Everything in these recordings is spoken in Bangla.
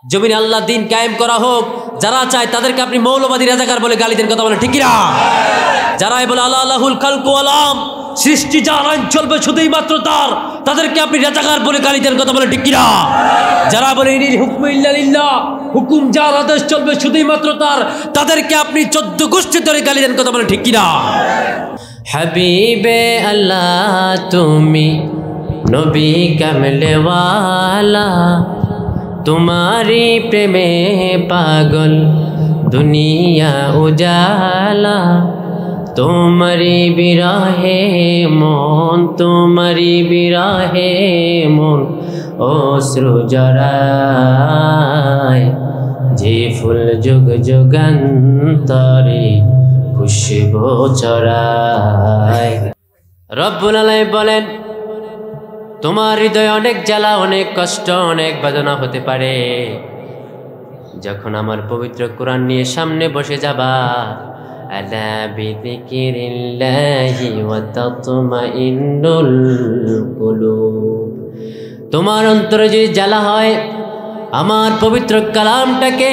জমিনে আল্লাহ দিন কায়েম করা হোক, যারা চায় তাদেরকে আপনি মৌলবাদী রাজাকার বলে গালি দেন, কথা বলে ঠিক কিনা? যারাই বলে আল্লাহ আল্লাহুল খালকু আলাম, সৃষ্টি যার আইন চলবে শুধুই মাত্র তার, তাদেরকে আপনি রাজাকার বলে গালি দেন, কথা বলে ঠিক কিনা? যারা বলে ইনিল হুকমু ইল্লা লিল্লাহ, হুকুম যার আদেশ চলবে শুধুই মাত্র তার, তাদেরকে আপনি 14 গোষ্ঠী ধরে গালি দেন, কথা বলে ঠিক কিনা? হাবিবে আল্লাহ তুমি নবী কামলে ওয়ালা, तुम्हारी प्रेमे पागल दुनिया उजाला, तुम्हारी बिराहे मन, तुम्हारी बिराहे मन अश्रु जराय, जे फुल जुग जुगान्तरे खुशबू ছড়ায়। রব্বুল আলামিন বলেন, তোমার হৃদয়ে অনেক জ্বালা, অনেক কষ্ট, অনেক বেদনা হতে পারে, যখন আমার পবিত্র কোরআন নিয়ে সামনে বসে যাবা। আলা বিযিকিরিল্লাহি ওয়া তাতমাইন্নুল কুলুব, তোমার অন্তরে যদি জ্বালা হয়, আমার পবিত্র কালামটাকে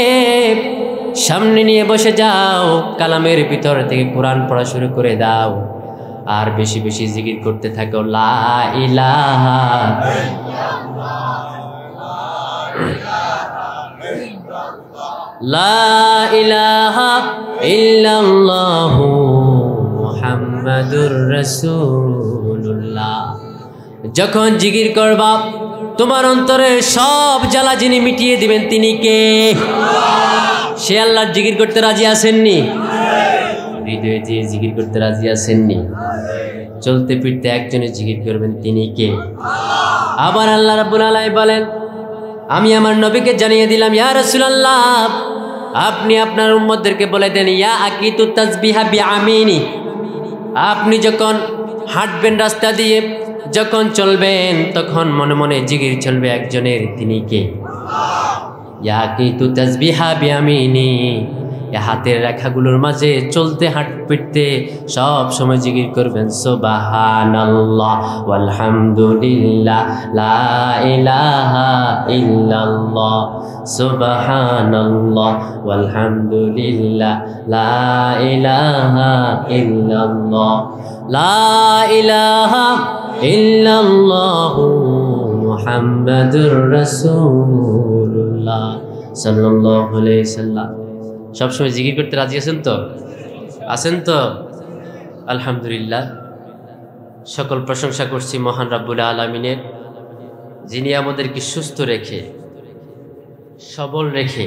সামনে নিয়ে বসে যাও, কালামের ভিতর থেকে কোরআন পড়া শুরু করে দাও, আর বেশি বেশি জিকির করতে থাকো, লা ইলাহা লা ইলাহা ইল্লাল্লাহু মুহাম্মাদুর রাসূলুল্লাহ। যখন জিকির করবা, তোমার অন্তরে সব জ্বালা যিনি মিটিয়ে দিবেন তিনি কে? সে আল্লাহর জিকির করতে রাজি আছেননি? হৃদয়ে দিয়ে জিকির করতে রাজি আছেননি? চলতে ফিরতে একজনে জিকির করবেন, তিনি কে? আবার আল্লাহ রাব্বুল আলামিন বলেন, আমি আমার নবীকে জানিয়ে দিলাম, ইয়া রাসূলুল্লাহ আপনি আপনার উম্মতদেরকে বলে দেন, ইয়া আকিতু তাসবিহা বিআমিনি, আপনি যখন হাঁটবেন রাস্তা দিয়ে, যখন চলবেন, তখন মনে মনে জিকির চলবে একজনের, তিনি কে? ইয়া আকিতু তাসবিহা বিআমিনি, হাতের রেখাগুলোর মাঝে চলতে হাঁটতে সব সময় জিকির করবেন, সুবহানাল্লাহ ওয়ালহামদুলিল্লাহ লা ইলাহা ইল্লাল্লাহ, সুবহানাল্লাহ ওয়ালহামদুলিল্লাহ লা ইলাহা ইল্লাল্লাহ, লা ইলাহা ইল্লাল্লাহ মুহাম্মাদুর রাসূলুল্লাহ সাল্লাল্লাহু আলাইহি সাল্লাম। সবসময় জিকির করতে রাজি আছেন তো? আছেন তো? আলহামদুলিল্লাহ। সকল প্রশংসা করছি মহান রাব্বুল আলামিনের, যিনি আমাদেরকে সুস্থ রেখে, সবল রেখে,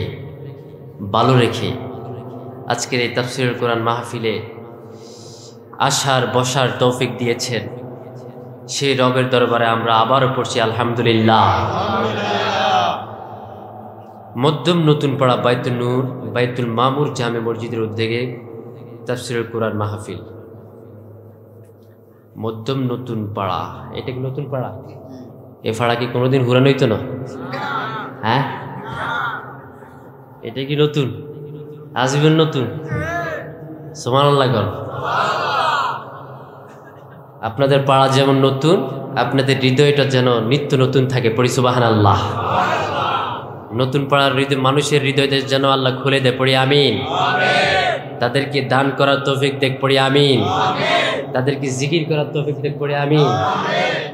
ভালো রেখে আজকের এই তাফসীরুল কোরআন মাহফিলে আসার বসার তৌফিক দিয়েছেন। সেই রবের দরবারে আমরা আবারও পড়ছি আলহামদুলিল্লাহ। মধ্যম নতুন পাড়া বাইতুল নূর, বাইতুল মামুর জামে মসজিদের উদ্যোগে তাফসীরুল কোরআন মাহফিল। মধ্যম নতুন পাড়া, এটা কি নতুন পাড়া? এ পাড়া কি কোনোদিন ঘুরানো হইতো না? হ্যাঁ, এটা কি নতুন? আজীবন নতুন? সুবহানাল্লাহ। আপনাদের পাড়া যেমন নতুন, আপনাদের হৃদয়টা যেন নিত্য নতুন থাকে, পড়ি সুবহানাল্লাহ। নতুন পাড়ার হৃদয়, মানুষের হৃদয়দের যেন আল্লাহ খুলে দেয়, পড়ি আমিন। তাদেরকে দান করার তৌফিক দেখ, পড়ি আমিন। তাদেরকে জিকির করার তৌফিক দেখ, পড়ি আমিন।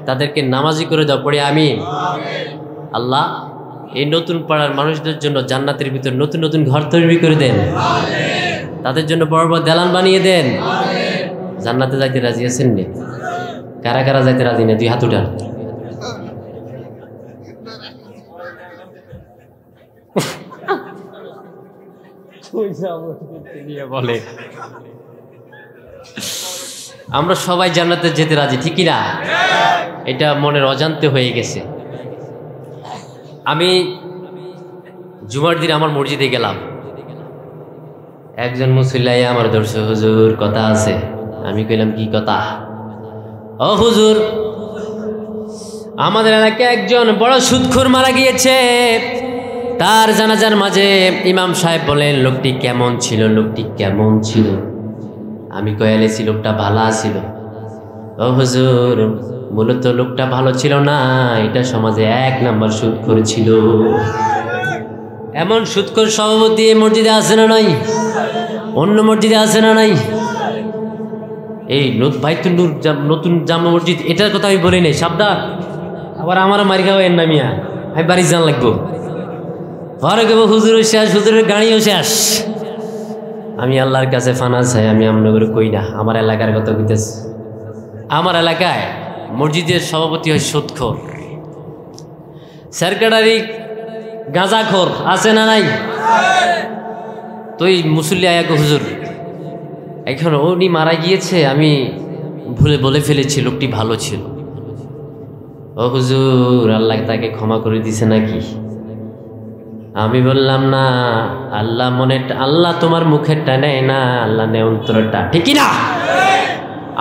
তাদেরকে নামাজি করে দাও, পড়ি আমিন। আল্লাহ এই নতুন পাড়ার মানুষদের জন্য জান্নাতের ভিতর নতুন নতুন ঘর তৈরি করে দেন, তাদের জন্য বড় বড় দালান বানিয়ে দেন। জান্নাতে যাইতে রাজি আছেন নি? কারা কারা যাইতে রাজি না? 2 হাত উঠান। বলে আমরা সবাই জান্নাতে যেতে রাজি, ঠিক না? এটা মনের অজান্তে হয়ে গেছে। আমি জুমার দিন আমার মসজিদে গেলাম, একজন মুসল্লি আমার দর্শক, হুজুর কথা আছে। আমি কইলাম কি কথা? ও হুজুর, আমাদের এলাকায় একজন বড় সুদখোর মারা গিয়েছে, তার জানাজার মাঝে ইমাম সাহেব বলেন লোকটি কেমন ছিল, লোকটি কেমন ছিল? আমি কয়ালেছি লোকটা ভালো ছিল। ও হুজুর, মূলত লোকটা ভালো ছিল না, এটা সমাজে 1 নাম্বার সুদখোর ছিল। এমন সুৎখোর সভাপতি এই মসজিদে আছে না নাই? অন্য মসজিদে আছে না নাই? এই বাইতুন নূর নতুন জামা মসজিদ, এটার কথা আমি বলি নাই, সাবধান। আবার আমার মারি খাওয়া এর নামিয়া আমি বাড়ি যান লাগবো, ঘরে গেবো, হুজুরও শেষ, হুজুরের গাড়িও শেষ। আমি আল্লাহর কাছে ফানা চাই, আমি আপনাদের কই না, আমার এলাকার কথা কইতেছি। আমার এলাকায় মসজিদের সভাপতি হয় সুৎখোর, সেক্রেটারি গাঁজাখোর, আছে না নাই? তো এই মুসল্লি আয়াকে হুজুর এখন উনি মারা গিয়েছে, আমি ভুলে বলে ফেলেছি লোকটি ভালো ছিল। ও হুজুর, আল্লাহ তাকে ক্ষমা করে দিছে নাকি? আমি বললাম না, আল্লাহ আল্লাহ তোমার মুখেরটা নেয় না, আল্লাহ নেয় অন্তরটা, ঠিক না?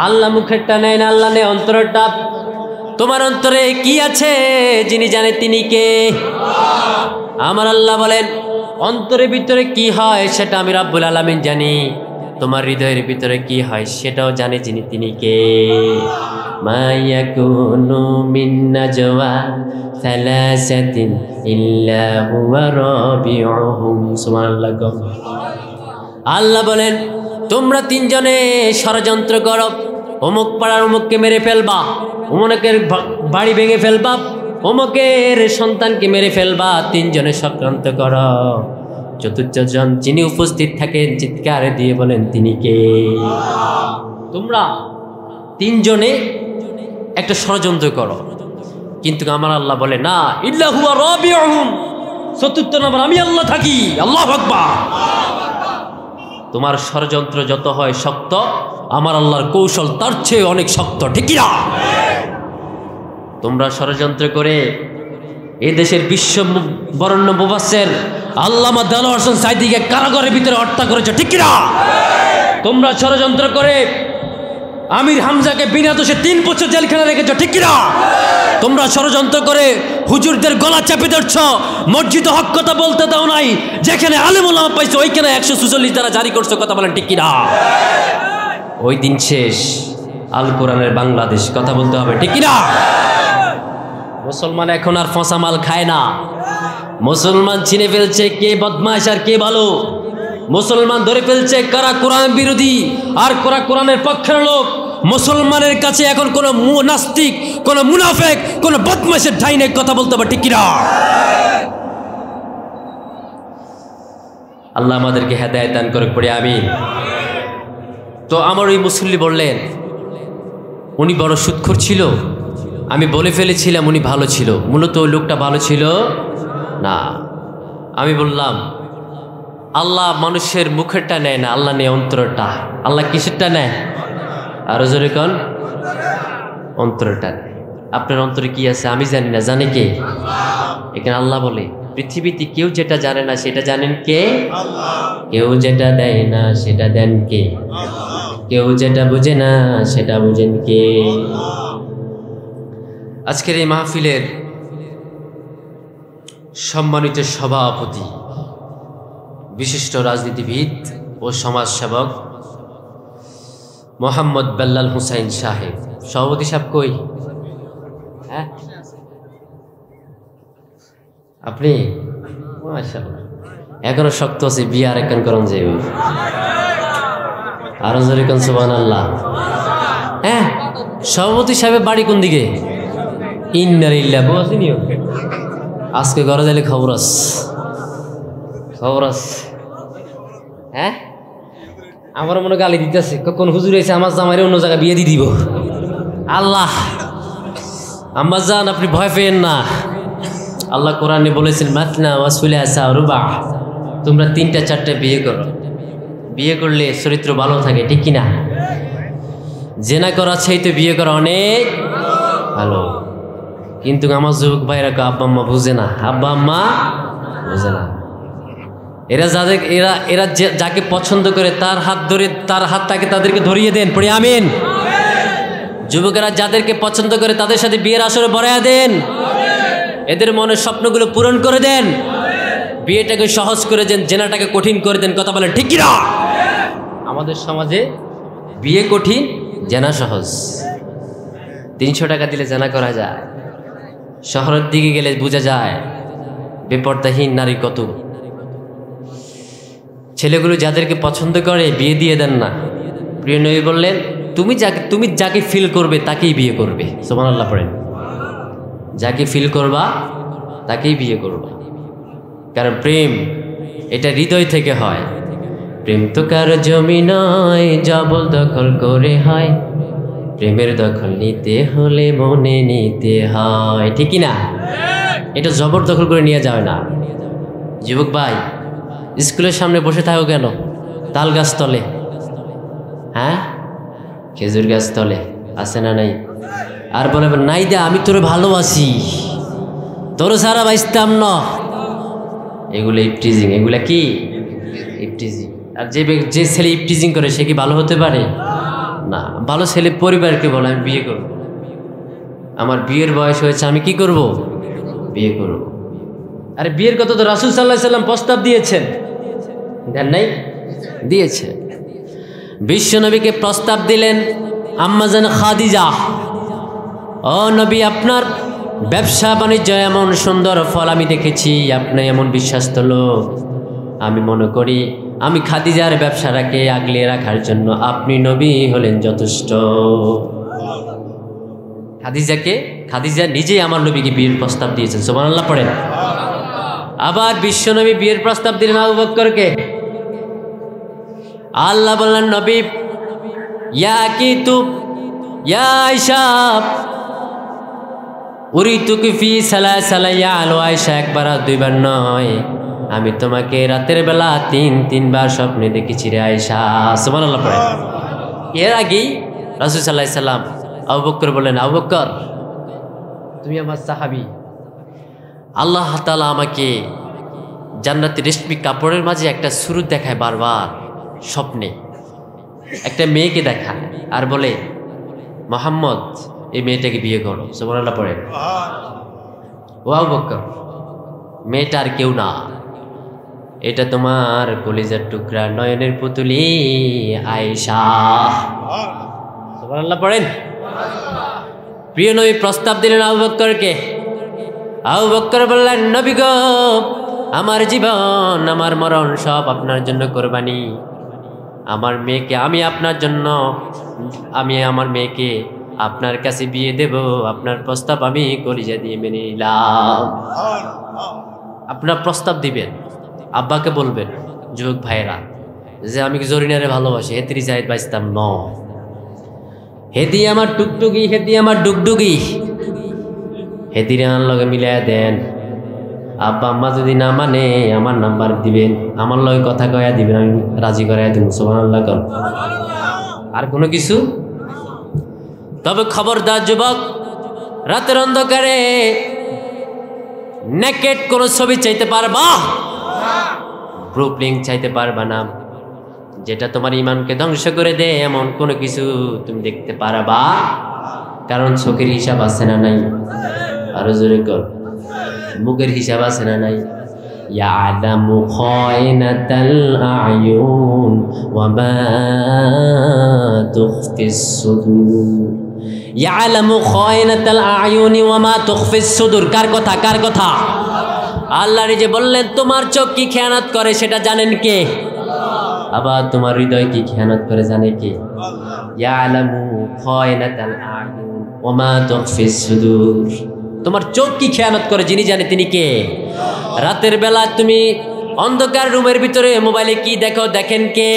আল্লাহ মুখেরটা নেয় না, আল্লাহ নেয় অন্তরটা। তোমার অন্তরে কি আছে যিনি জানে তিনি কে? আমার আল্লাহ বলেন, অন্তরের ভিতরে কি হয় সেটা আমি রাব্বুল আলামিন জানি, তোমার হৃদয়ের ভিতরে কি হয় সেটাও জানে যিনি তিনি কে। মা ইয়াকুনু মিন নাজওয়া সালাসাতিন ইল্লা হুয়া রাবিউহুম। সুবহানাল্লাহ। আল্লাহ বলেন, তোমরা তিনজনে ষড়যন্ত্র করো, অমুক পাড়ার অমুককে মেরে ফেলবা, অমুকের বাড়ি ভেঙে ফেলবা, অমুকের সন্তানকে মেরে ফেলবা, তিনজনে চক্রান্ত করো। চতুর্থজন যিনি উপস্থিত থাকেন চিৎকার দিয়ে বলেন তিনি কে? তোমরা তিনজনে একটা ষড়যন্ত্র করো, কিন্তু আমার আল্লাহ বলে না, ইল্লা হুয়া রাবিউহুম, চতুর্থ নম্বর আমি আল্লাহ থাকি। আল্লাহু আকবার। তোমার ষড়যন্ত্র যত হয় শক্ত, আমার আল্লাহর কৌশল তার চেয়ে অনেক শক্ত, ঠিক না? তোমরা ষড়যন্ত্র করে এই দেশের বিশ্ব বরেণ্য মুফাসসির আল্লামা দেলোয়ার হোসেন সাঈদীকে কারাগারের ভিতরে হত্যা করেছো, ঠিক না? তোমরা ষড়যন্ত্র করে আমির হামজাকে বিনা দোষে 3 বছর জেলখানা রেখেছো, ঠিক না? তোমরা ষড়যন্ত্র করে হুজুরদের গলা চেপে ধরছ, মসজিদ হক কথা বলতে দাও নাই, যেখানে আলেম ওলামা পাইছো ওইখানে 144 দ্বারা জারি করছো, কথা বলেন ঠিক না? ওই দিন শেষ, আল কোরআনের বাংলাদেশ, কথা বলতে হবে, ঠিক না? মুসলমান এখন আর ফসা মাল খায় না, মুসলমান চিনে ফেলছে কে বদমাশ আর কে ভালো। মুসলমান ধরে ফেলছে কারা কোরআন বিরোধী আর কারা কোরআনের পক্ষের লোক। মুসলমানের কাছে এখন কোনো নাস্তিক, কোনো মুনাফেক, কোনো বদমাশের ঠাঁই নেই, কথা বলতে হবে, ঠিক না? আল্লাহ আমাদেরকে হেদায়েত দান করে, পড়ে আমিন। তো আমার ওই মুসল্লি বললেন, উনি বড় সুদখোর ছিল, আমি বলে ফেলেছিলাম উনি ভালো ছিল, মূলত ওই লোকটা ভালো ছিল না। আমি বললাম, আল্লাহ মানুষের মুখেরটা নেয় না, আল্লাহ নেয় অন্তরটা। আল্লাহ কিসেরটা নেয়? আরো জোরে কোন? অন্তরটা। আপনার অন্তরে কি আছে আমি জানি না, জানে কে? এখানে আল্লাহ বলে, পৃথিবীতে কেউ যেটা জানে না সেটা জানেন কে? কেউ যেটা দেয় না সেটা দেন কে? কেউ যেটা বুঝে না সেটা বুঝেন কে? আজকের এই মাহফিলের সম্মানিত সভাপতি, বিশিষ্ট রাজনীতিবিদ ও সমাজসেবক মোহাম্মদ বেল্লাল হুসাইন সাহেব। সভাপতি সাহেব কই? হ্যাঁ, আপনি? মাশাআল্লাহ, এখনো শক্ত আছে, বিয়ে আর একখান করন যাইব। আরো জোরে কোন সুবহানাল্লাহ। হ্যাঁ, সভাপতি সাহেবের বাড়ি কোন দিকে? ইন্না লিল্লাহ। বুঝিনিও আজকে ঘরে যাইলে খবর আছে। হ্যাঁ, আমার মনে গালি দিতেছে, কখন হুজুর এসে আমার জামাইরে অন্য জায়গায় বিয়ে দিয়ে দিব। আল্লাহ, আম্মা জান আপনি ভয় পেয়েন না, আল্লাহ কোরআনে বলেছেন মাতনা ওয়া সুলাসা রুবা, তোমরা 3-4 বিয়ে করো, বিয়ে করলে চরিত্র ভালো থাকে, ঠিক কিনা? জেনা করা চাই তো বিয়ে করা অনেক ভালো। কিন্তু আমার যুবক ভাইরা আব্বা আম্মা বুঝে না, আব্বা আম্মা বুঝে না। এরা যাকে পছন্দ করে তার হাত ধরে, তার হাত তাকে তাদেরকে ধরিয়ে দেন, পড়ে আমিন। যুবকেরা যাদেরকে পছন্দ করে তাদের সাথে বিয়ের আসরে বরায়া দেন, এদের মনের স্বপ্নগুলো পূরণ করে দেন, বিয়েটাকে সহজ করে দেন, জেনাটাকে কঠিন করে দেন, কথা বলেন ঠিক কিনা? আমাদের সমাজে বিয়ে কঠিন, জেনা সহজ। 300 টাকা দিলে জেনা করা যায়। শহরের দিকে গেলে বোঝা যায় বেপর্দাহীন নারী কত ছেলেগুলো যাদেরকে পছন্দ করে বিয়ে দিয়ে দেন না। প্রিয় নবী বললেন, তুমি যাকে ফিল করবে তাকেই বিয়ে করবে। সুবহানাল্লাহ পড়েন। যাকে ফিল করবা তাকেই বিয়ে করবা, কারণ প্রেম এটা হৃদয় থেকে হয়। প্রেম তো কারো জমি নয়, জবল দখল করে হয়। প্রেমের দখল নিতে হলে মনে নিতে হয়, ঠিক না? এটা জবরদখল করে নিয়ে যাবে না। যুবক ভাই, স্কুলের সামনে বসে থাকো কেন? তাল গাছ তলে, হ্যাঁ, খেজুর গাছ তলে আছে না নাই? আর বলে নাই দা আমি তোরে ভালোবাসি, তোর সারা বাঁচতাম না। এগুলো ইপটিজিং, এগুলা কি ইপটিজিং। আর যে ছেলে ইপটিজিং করে সে কি ভালো হতে পারে? না। ভালো ছেলে পরিবারকে বলে আমি বিয়ে করব, আমার বিয়ের বয়স হয়েছে, আমি কি করব? বিয়ে করব। আরে বিয়ের কথা তো রাসূল সাল্লাল্লাহু আলাইহি সাল্লাম প্রস্তাব দিয়েছেন, দেন নাই? দিয়েছেন। বিশ্বনবীকে প্রস্তাব দিলেন আম্মাজান খাদিজা, ও নবী, আপনার ব্যবসা বাণিজ্য এমন সুন্দর ফল আমি দেখেছি, আপনি এমন বিশ্বস্ত লোক, আমি মনে করি আমি খাদিজার ব্যবসাটাকে আগলে রাখার জন্য আপনি নবী হলেন যথেষ্ট। খাদিজা নিজেই আমার নবীকে বিয়ের প্রস্তাব দিয়েছেন। সুবহানাল্লাহ পড়েন। আবার বিশ্বনবী বিয়ের প্রস্তাব দিলেন আবু বকরকে। আল্লাহ বললেন, নবী ইয়া কিতু ইয়া আয়েশা উরিতুকি ফি সালাসালা ইয়া আলো আয়েশা, একবার আর দুইবার নয়, আমি তোমাকে রাতের বেলা তিনবার স্বপ্নে দেখেছি রে আয়েশা। সুবহানাল্লাহ পড়েন। এর আগেই রাসূল সাল্লাল্লাহু আলাইহি সাল্লাম আবু বকর বললেন, আবু বকর তুমি আমার সাহাবী, আল্লাহ তাআলা আমাকে জান্নাতের রেশমি কাপড়ের মাঝে একটা সুরত দেখায় বারবার স্বপ্নে, একটা মেয়েকে দেখায় আর বলে, মুহাম্মদ এই মেয়েটাকে বিয়ে করো। সুবহানাল্লাহ পড়েন। ও আবু বকর, মেয়েটা আর কেউ না, এটা তোমার কলিজার টুকরা নয়নের পুতুলি আয়েশা। সুবহানাল্লাহ পড়েন। প্রিয় নবী প্রস্তাব দিলেন আবু বকরকে। আবু বকর বললেন, নবী গো, আমার জীবন আমার মরণ সব আপনার জন্য কোরবানি। আমার মেয়েকে আমি আপনার জন্য, আমি আমার মেয়েকে আপনার কাছে বিয়ে দেব, আপনার প্রস্তাব আমি কলিজা দিয়ে মেনে নিলাম। আপনার প্রস্তাব দিবেন, আব্বাকে বলবেন, যুবক ভাইয়েরা, যে আমি জরিনারে ভালোবাসি, হেতরি জাহিদ বাইস্তাম ন, হেদি আমার টুকটুকি, হেদি আমার ডুগডুগি, হেদিরে আমার লগে মিলাই দেন। আব্বা আম্মা যদি না মানে আমার নাম্বার দিবেন, আমার লগে কথা কয়া দিবেন, আমি রাজি করাই দেব। সুবহানাল্লাহ কর। আর কোনো কিছু? তবে খবরদার যুবক, রাতের অন্ধকারে নেকেট কোনো ছবি চাইতে পারবা, প্রুফ লিঙ্ক চাইতে পারবা না, যেটা তোমার ইমানকে ধ্বংস করে দেয় এমন কোনো কিছু তুমি দেখতে পারবা, কারণ চোখের হিসাব আছে না নাই? আরো জোরে কর, মুখের হিসাব আছে না নাই? ইয়ালামু খায়নাতাল আয়ুন ওয়া মা তুখফিস সুদুর। ইয়ালামু খায়নাতাল আয়ুনি ওয়া মা তুখফিস সুদুর। কার কথা? কার কথা? আল্লাহ নিজে বললেন, তোমার চোখ কি খেয়ানত করে সেটা জানেন কে? আবার তোমার হৃদয় কি খেয়ানত করে জানে কে? ইয়ালামু খায়নাতাল আয়ুন ওয়া মা তুখফিস সুদুর। তোমার চোখ কি খেয়ানত করে যিনি জানে তিনি কে? রাতের বেলা তুমি অন্ধকার রুমের ভিতরে মোবাইলে কি দেখো দেখেন কে?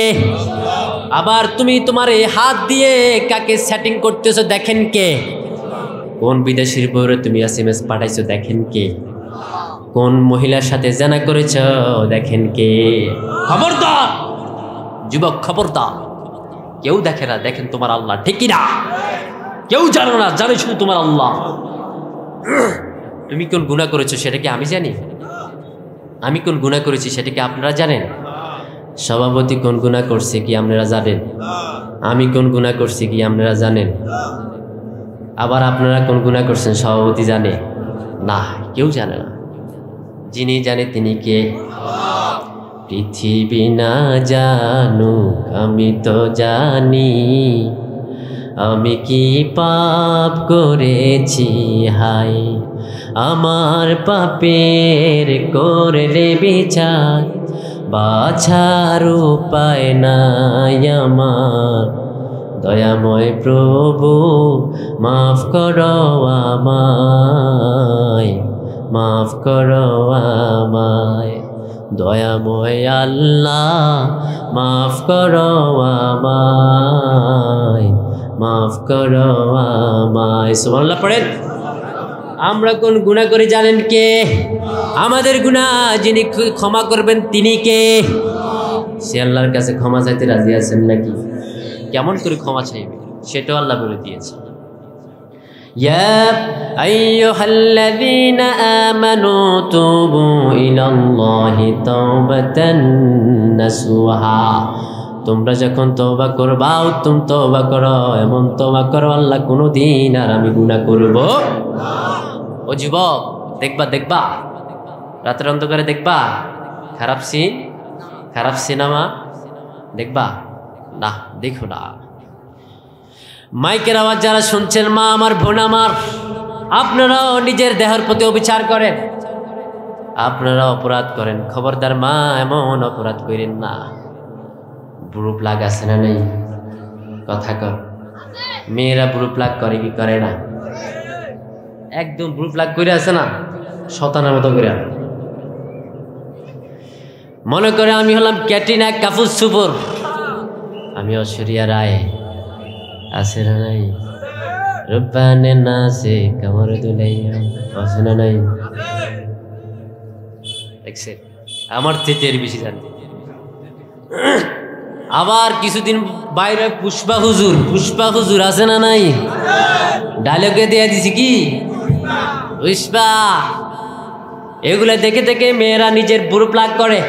আবার তুমি তোমার এই হাত দিয়ে কাকে সেটিং করতেছো দেখেন কে? কোন বিদেশির বউরে তুমি এসএমএস পাঠাইছো দেখেন কে? কোন মহিলার সাথে জানা করেছ দেখেন কে? খবরদার যুবক, খবরদার, কেউ দেখে না, দেখেন তোমার আল্লাহ, ঠিক কি না? কেউ জানো না, জানে শুধু তোমার আল্লাহ। তুমি কোন গুনাহ করেছো সেটা কি আমি জানি? আমি কোন গুনাহ করেছি সেটা কি আপনারা জানেন? সভাপতি কোন গুনাহ করছে কি আপনারা জানেন? আমি কোন গুনাহ করছি কি আপনারা জানেন? আবার আপনারা কোন গুনাহ করছেন সভাপতি জানে না? কেউ জানে না। যিনি জানে তিনি কে? পৃথিবী না জানুক আমি তো জানি, আমি কি পাপ করেছি হায়, আমার পাপের করলে বিচার বাছার উপায় নাই আমার, দয়াময় প্রভু মাফ করো আমায়, মাফ করো আমায়, দয়াময় আল্লাহ মাফ করো আমায়, মাফ করো আমায়। সুবহানাল্লাহ পড়েন। আমরা কোন গুনাহ করি জানেন কে? আমাদের গুনাহ যিনি ক্ষমা করবেন তিনি কে? সে আল্লাহর কাছে ক্ষমা চাইতে রাজি আছেন নাকি? কেমন করে ক্ষমা চাইবে সেটাও আল্লাহ বলে দিয়েছে। ইয়া আইয়ুহাল্লাযীনা আমানু তুবু ইলাল্লাহি তাওবাতান নাসুহা, তোমরা যখন তওবা করবা উত্তম তওবা করো, এমন তওবা করো আল্লাহ কোনোদিন আর আমি গুনাহ করব না। ও যুবক, দেখবা দেখবা রাতের অন্ধকারে দেখবা খারাপ সিন, খারাপ সিনেমা দেখবা না, দেখো না। মাইকের আওয়াজ যারা শুনছেন, মা আমার, বোন আমার, আপনারাও নিজের দেহের প্রতি অবিচার করেন, আপনারা অপরাধ করেন, খবরদার মা এমন অপরাধ করেন না। ব্রু প্লাগ আছে না নেই? কথা কর। মেয়েরা ব্রু প্লাগ করে কি করে না? একদম ব্রু প্লাগ করে আছে না, শতানের মতো করে। মনে করে আমি হলাম ক্যাটরিনা কাপুর সুপুর, আমি ঐশ্বরিয়া রায়, আছে না নাই? রূপবানে নাচে কামর দুলাইয়া, আছে না নাই? দেখছেন, আমার থেকে এর বেশি জানি। আবার কিছুদিন বাইরে পুষ্পা হুজুর, পুষ্পা হুজুর আছে না নাই? ডায়লগে দিয়ে দিছি কি পুষ্পা। এগুলা দেখে দেখে মেয়েরা নিজের বুড়ো প্লাগ করে,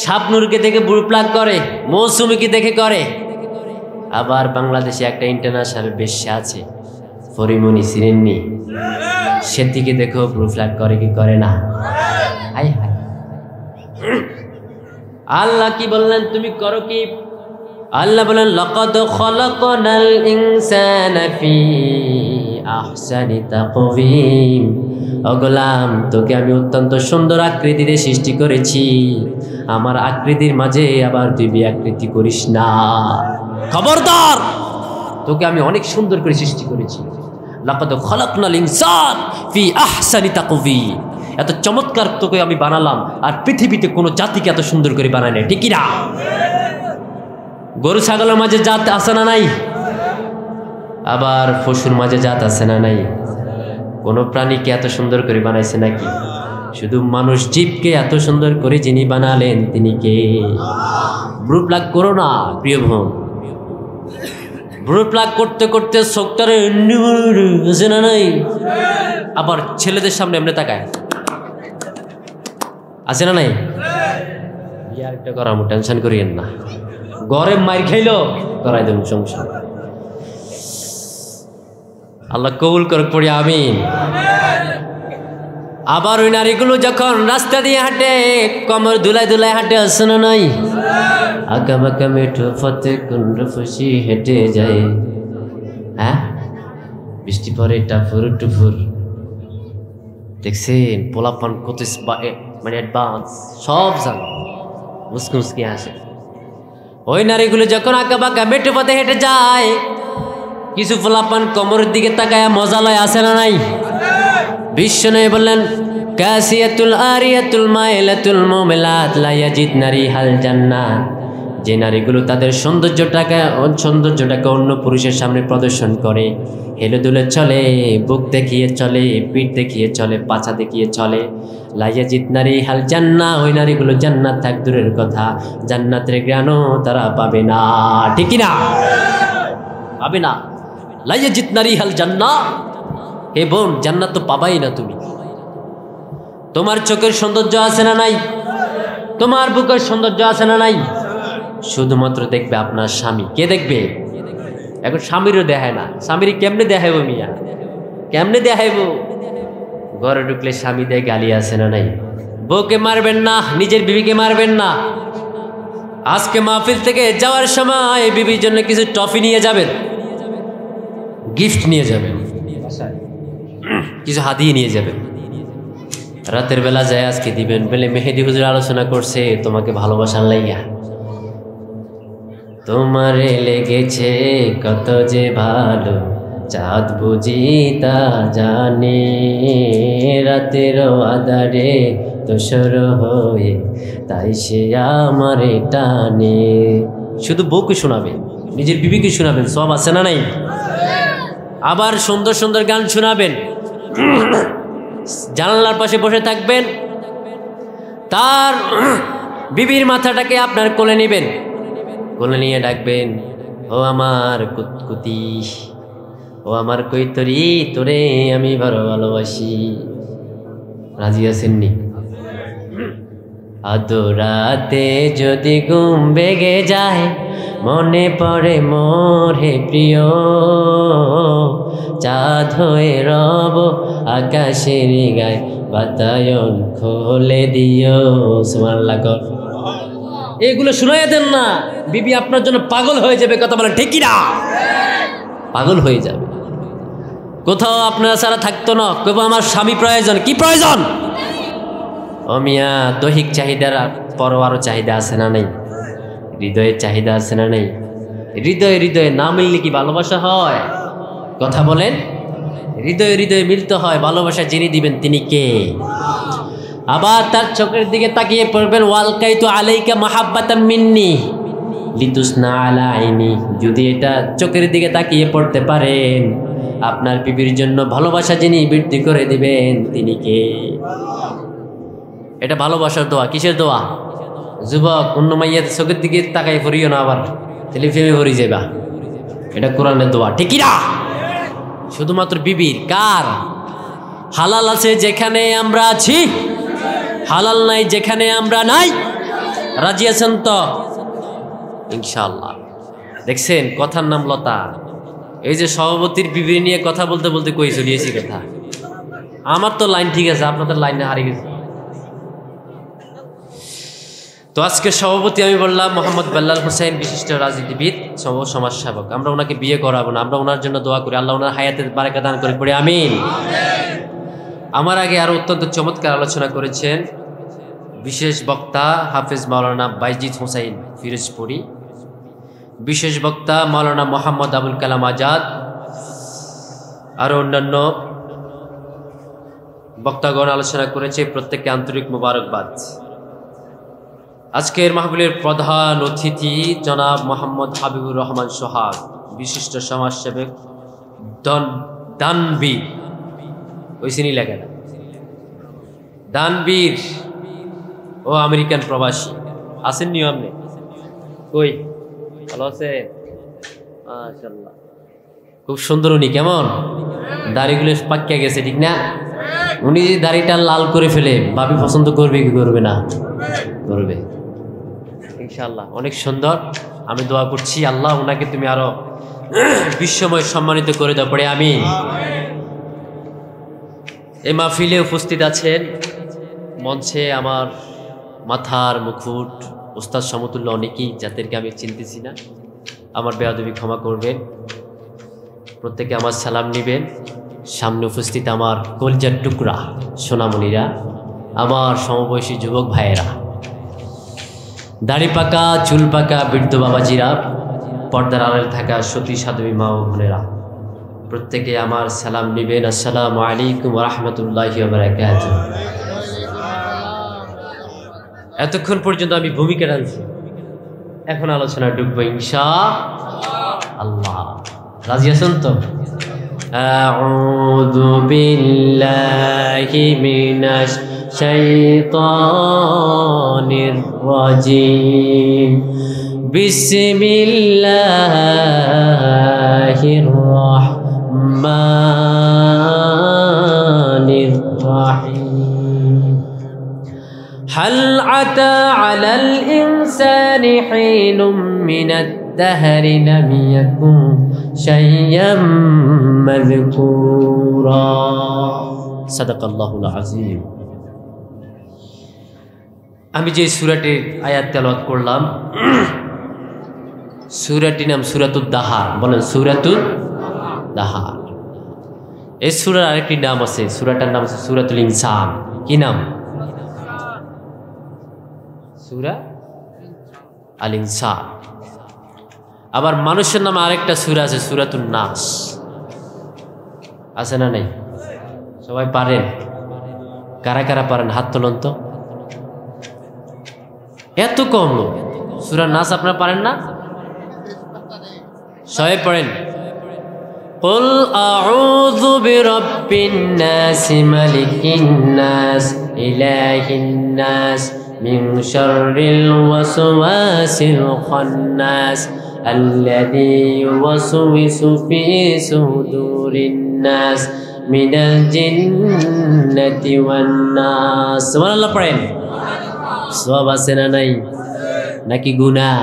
শাবনুরকে দেখে বুড়ো প্লাগ করে, মৌসুমীকে দেখে করে। আবার বাংলাদেশে একটা ইন্টারন্যাশনাল বেশ্যা আছে, পরিমণি সিরেননি, সেদিকে দেখো বুড়ো প্লাগ করে কি করে না? হাই হাই, আল্লাহ কি বললেন তুমি করো কি? আল্লাহ বলেন লাকাদ খালাকনাল ইনসানা ফি আহসানি তাকওয়িম, ও গোলাম তোকে আমি অত্যন্ত সুন্দর আকৃতিতে সৃষ্টি করেছি, আমার আকৃতির মাঝে আবার তুই বিআকৃতি করিস না, খবরদার। তোকে আমি অনেক সুন্দর করে সৃষ্টি করেছি। লাকাদ খালাকনাল ইনসান ফি আহসানি তাকওয়িম, এত চমৎকার তোকে আমি বানালাম, আর পৃথিবীতে কোনো জাতিকে এত সুন্দর করে বানায় না, ঠিক না? গরু ছাগলের মাঝে জাত আছে না নাই? আবার পশুর মাঝে জাত আছে না নাই? কোনো প্রাণীকে এত সুন্দর করে বানাইছে নাকি? শুধু মানুষ জীবকে এত সুন্দর করে যিনি বানালেন তিনি কে? ব্রু প্লাগ করো না প্রিয় বোন। ব্রু প্লাগ করতে করতে চোখটারে আছে না নাই? আবার ছেলেদের সামনে এমনি তাকায়, আছে না নাই? একটা করামো, টেনশন করিয়েন না, ঘরে মার খাইলো করাই দেব সংসার। আল্লাহ কবুল করে পড়ি আমিন। আবার ওই নারীগুলো যখন রাস্তা দিয়ে হাঁটে, কমর দুলাই দুলাই হাঁটে, আছে না নাই? আঁকা বাঁকা মেঠো ফতে কুন্ড ফুসি হেঁটে যায়, হ্যাঁ বৃষ্টি পরে টাফুর টুফুর। দেখছেন পোলাপান কত মানে অ্যাডভান্স, সব জানো, মুসকে মুসকে আসে। ওই নারীগুলো যখন আঁকা বাঁকা মেঠো পথে হেঁটে যায়, কিছু পোলাপান কোমরের দিকে তাকায় মজা লয়, আছে না নাই? বিশ্বনবী বললেন কাসিয়াতুল আরিয়াতুল মাইলাতুল মুমিলাত লা ইয়াজিদনা রিহাল জান্নাত, যে নারীগুলো তাদের সৌন্দর্যটাকে অন্য পুরুষের সামনে প্রদর্শন করে, হেলে দুলে চলে, বুক দেখিয়ে চলে, পিঠ দেখিয়ে চলে, পাছা দেখিয়ে চলে, লা ইয়াজিদনা রিহাল জান্নাত, ওই নারীগুলো জান্নাত থাক দূরের কথা, জান্নাতের জ্ঞানও তারা পাবে না, ঠিক না? পাবে না। লা ইয়াজিদনা রিহাল জান্নাত, হে বোন জান্নাত তো পাবাই না তুমি। তোমার চোখের সৌন্দর্য আছে না নাই? তোমার বুকের সৌন্দর্য আছে না নাই? শুধুমাত্র দেখবে আপনার স্বামী। কে দেখবে? এখন স্বামীরও দেখায় না, স্বামীর কেমনে দেখাইব মিয়া, কেমনে দেখাইব? ঘরে ঢুকলে স্বামী দেয় গালি, আছে না নাই? বউকে মারবেন না, নিজের বিবিকে মারবেন না। আজকে মাহফিল থেকে যাওয়ার সময় বিবির জন্য কিছু টফি নিয়ে যাবেন, গিফট নিয়ে যাবেন, কিছু হাদিয়ে নিয়ে যাবেন, রাতের বেলা যায় আজকে দিবেন বলে মেহেদি হুজুর আলোচনা করছে তোমাকে ভালোবাসার লাইয়া, তোমারে লেগেছে কত যে ভালো চাঁদ বুঝি তা জানে, রাতের আধারে তোষর হয়ে তাই সে আমারে টানে। শুধু বউকে শোনাবেন, নিজের বিবিকে শোনাবেন, সব আছে না নাই? আবার সুন্দর সুন্দর গান শোনাবেন, জানালার পাশে বসে থাকবেন, তার বিবির মাথাটাকে আপনার কোলে নেবেন, কোলে নিয়ে ডাকবেন, ও আমার কুতকুতি, ও আমার কৈতরি, তোরে আমি বড় ভালোবাসি। রাজি আছেননি? আদরাতে যদি ঘুম ভেঙে যায়, মনে পড়ে মোর হে প্রিয়, চাঁদ হয়ে রব আকাশের গায়ে, বাতায়ন খোলে দিও। সুবহানাল্লাহ। এগুলো শুনাইয়া দেন না, বিবি আপনার জন্য পাগল হয়ে যাবে। কথা বলেন ঠিক কি না? পাগল হয়ে যাবে। কোথাও আপনারা ছাড়া থাকতো না, কেবল আমার স্বামী প্রয়োজন। কি প্রয়োজন? ও মিয়া, দৈহিক চাহিদার পরও আরো চাহিদা আছে না নেই? হৃদয়ের চাহিদা আছে না নেই? হৃদয়ে হৃদয়ে না মিললে কি ভালোবাসা হয়? কথা বলেন। হৃদয়ে হৃদয়ে মিলতে হয়। ভালোবাসা যিনি দিবেন তিনি কে? আবার তার চোখের দিকে তাকিয়ে পড়বেন, ওয়ালকাইতু আলাইকা মাহাব্বাতাম মিন্নি লিতুসনা আলা আইনি। যদি এটা চোখের দিকে তাকিয়ে পড়তে পারেন, আপনার বিবির জন্য ভালোবাসা যিনি বৃদ্ধি করে দিবেন তিনি কে? এটা ভালোবাসার দোয়া। কিসের দোয়া? যুবক, অন্য মাইয়া চোখের দিকে তাকাই পড়িও না, আবার টেলিফিল্মে ভরি যাবা। এটা কোরআনের দোয়া, ঠিক না? শুধুমাত্র বিবির। কার? হালাল আছে যেখানে আমরা আছি, হালাল নাই যেখানে আমরা নাই। রাজি আছেন তো? ইনশাআল্লাহ। দেখছেন, কথার নাম লতা। এই যে সভাপতির বিবি নিয়ে কথা বলতে বলতে কই চলিয়েছি কথা। আমার তো লাইন ঠিক আছে, আপনাদের লাইনে হারিয়ে গেছে। তো আজকে সভাপতি আমি বললাম মোহাম্মদ বেল্লাল হোসেন, বিশিষ্ট রাজনীতিবিদ, সমাজসেবক। আমরা ওনাকে বিয়ে করাবো না, আমরা ওনার জন্য দোয়া করি, আল্লাহ ওনার হায়াতের বারাকা দান করে পড়ি আমিন। আমার আগে আরো অত্যন্ত চমৎকার আলোচনা করেছেন বিশেষ বক্তা হাফেজ মাওলানা বাইজিদ হোসাইন ফিরোজপুরি, বিশেষ বক্তা মাওলানা মোহাম্মদ আবুল কালাম আজাদ, আরো অন্যান্য বক্তাগণ আলোচনা করেছে। প্রত্যেককে আন্তরিক মোবারকবাদ। আজকের মাহফিলের প্রধান অতিথি জনাব মোহাম্মদ হাবিবুর রহমান সোহাগ, বিশিষ্ট সমাজসেবক, দানবীর। ওই সিনি লেখা দানবীর ও আমেরিকান প্রবাসী। আছেন নি আপনি? কই? ভালো আছেন? মাশাআল্লাহ, খুব সুন্দর। উনি কেমন? দাড়িগুলো পাকিয়ে গেছে, ঠিক না? উনি যে দাড়িটা লাল করে ফেলে, ভাবি পছন্দ করবে কি করবে না? করবে ইনশাআল্লাহ। অনেক সুন্দর। আমি দোয়া করছি, আল্লাহ ওনাকে তুমি আরো বিশ্বময় সম্মানিত করে দাও, পড়ে আমিন। এই মাহফিলে উপস্থিত আছেন মঞ্চে আমার মাথার মুকুট ওস্তাদ সমতুল্য অনেকেই, যাদেরকে আমি চিনতেছি না, আমার বেয়াদবি ক্ষমা করবেন। প্রত্যেকে আমার সালাম নেবেন। সামনে উপস্থিত আমার কলজার টুকরা সোনামণিরা, আমার সমবয়সী যুবক ভাইয়েরা, দাড়ি পাকা চুল পাকা বৃদ্ধ বাবাজিরা, পর্দার আড়ালে থাকা সতী সাধবী মা ও বোনেরা, প্রত্যেকে আমার সালাম নেবেন। আসসালামু আলাইকুম ওয়া রাহমাতুল্লাহি ওয়া বারাকাতুহু। এতক্ষণ পর্যন্ত আমি ভূমিকা টানছি, এখন আলোচনা ঢুকবো ইনশাআল্লাহ। রাজি আছেন তো? আউযু বিল্লাহি মিনাশ শাইতানির রাজিম। বিসমিল্লাহির রাহমানির রাহিম। হাল আতা আলাল ইনসানি হিনুম মিনাদ দাহরি লাম ইয়াকুন শাইয়্যাম মাযকুরা। সাদাকাল্লাহুল আযীম। আমি যে সূরাটির আয়াত তেলাওয়াত করলাম, সূরাটির নাম সূরাতুদ দাহার। বলেন সূরাতুদ দাহার। এই সূরার আরেকটি নাম আছে, সূরাটার নাম আছে সূরাতুল ইনসান। কি নাম? সূরা আল ইনসান। আবার মানুষের নামে আরেকটা সূরা আছে, সূরাতুন নাস। আছে না নাই? সবাই পারেন? কারা কারা পারেন হাত তোলেন তো। এত কম লোক সূরা নাস আপনারা পারেন না? সবাই পড়েন। قل أعوذ برب الناس ملك الناس إله الناس من شر الوسواس الخناس الذي يوسوس في صدور الناس من الجنة والناس। سبحان الله পড়েন। সওয়াব আছে না নাই? নাকি গুনাহ?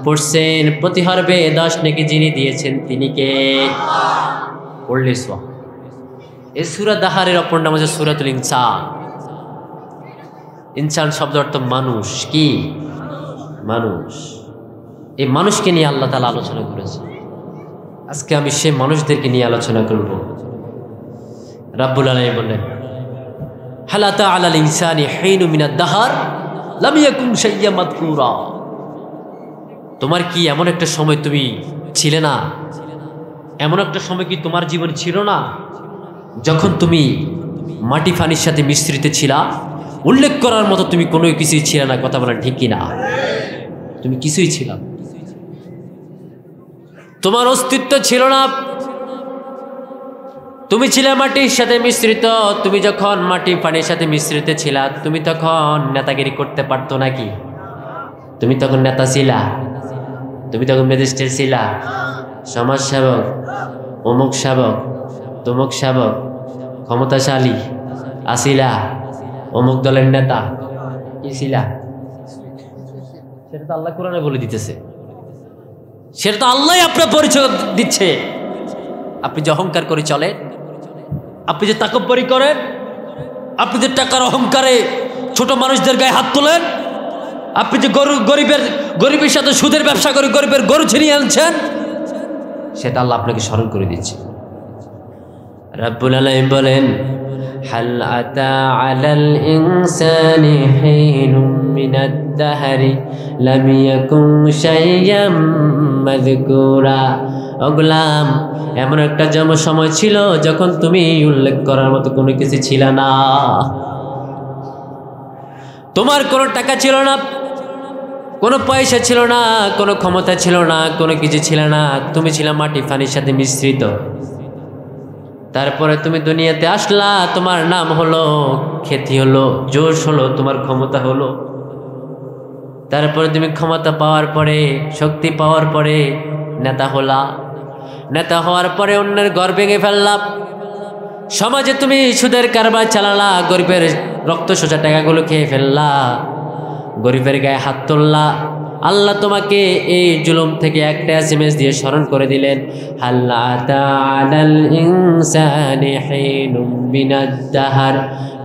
পড়ছেন প্রতি হরফে 10 নেকি যিনি দিয়েছেন তিনি কে? পড়লে সওয়াব। এই সূরা দাহারের অপর নাম হচ্ছে সূরাতুল ইনসান। ইনসান শব্দ অর্থ মানুষ। কি? মানুষ। এই মানুষকে নিয়ে আল্লাহ তাআলা আলোচনা করেছে। আজকে আমি সেই মানুষদেরকে নিয়ে আলোচনা করব। রাব্বুল আলামিন বলেন, হাল আতা আলাল ইনসানি হিনু মিনাদ দাহার লাম ইয়াকুন শাইয়্যান মাযকুরা। তোমার কি এমন একটা সময় তুমি ছিলে না? এমন একটা সময় কি তোমার জীবনে ছিল না যখন তুমি মাটি পানির সাথে মিশ্রিত ছিলা? উল্লেখ করার মতো তুমি কোনো কিছুই ছিল না। কথা বলা ঠিক কিনা? তুমি কিছুই ছিল না, তোমার অস্তিত্ব ছিল না। তুমি ছিলে মাটির সাথে মিশ্রিত। তুমি যখন মাটি পানির সাথে মিশ্রিত ছিলা, তুমি তখন নেতাগিরি করতে পারতো নাকি? তুমি তখন নেতা ছিলা, তুমি তখন ম্যাজিস্ট্রেট ছিলা, সমাজসেবক, অমুক সেবক, তমুক সেবক, ক্ষমতাশালী আসিলা, অমুক দলের নেতা কি ছিলা? সেটা তো আল্লাহ কোরআনে বলে দিতেছে। সেটা তো আল্লাহ আপনার পরিচয় দিচ্ছে। আপনি যে অহংকার করে চলেন, আপনি যে তাকব্বরি করেন, আপনি যে টাকার অহংকারে ছোট মানুষদের গায়ে হাত তোলেন, আপনি যে গরিবের সাথে সুদের ব্যবসা করে গরিবের গরু ছিনিয়ে আনছেন, সেটা আল্লাহ আপনাকে স্মরণ করে দিচ্ছে। রাব্বুল আলামিন বলেন, হাল আতা আলাল ইনসানি হিনুম মিনাদ দাহরি লাম ইয়াকুন শাইয়্যান মাযকুরা। ও গোলাম, এমন একটা সময় ছিল যখন তুমি উল্লেখ করার মতো কোনো কিছু ছিল না। তোমার কোনো টাকা ছিল না, কোনো পয়সা ছিল না, কোনো ক্ষমতা ছিল না, কোনো কিছু ছিল না। তুমি ছিল মাটি পানির সাথে মিশ্রিত। তারপরে তুমি দুনিয়াতে আসলা, তোমার নাম হলো, খ্যাতি হলো, জোশ হলো, তোমার ক্ষমতা হলো। তারপরে তুমি ক্ষমতা পাওয়ার পরে, শক্তি পাওয়ার পরে নেতা হলা। নেতা হওয়ার পরে অন্যের ঘর ভেঙে ফেললা। সমাজে তুমি সুদের কারবার চালালা, গরিবের রক্ত সোজা টাকাগুলো খেয়ে ফেললা, গরিবের গায়ে হাত তুললা। আল্লাহ তোমাকে এই জুলুম থেকে একটা এসএমএস দিয়ে স্মরণ করে দিলেন, হাল আতা আলাল ইনসানি হিনুম মিনাদ দাহর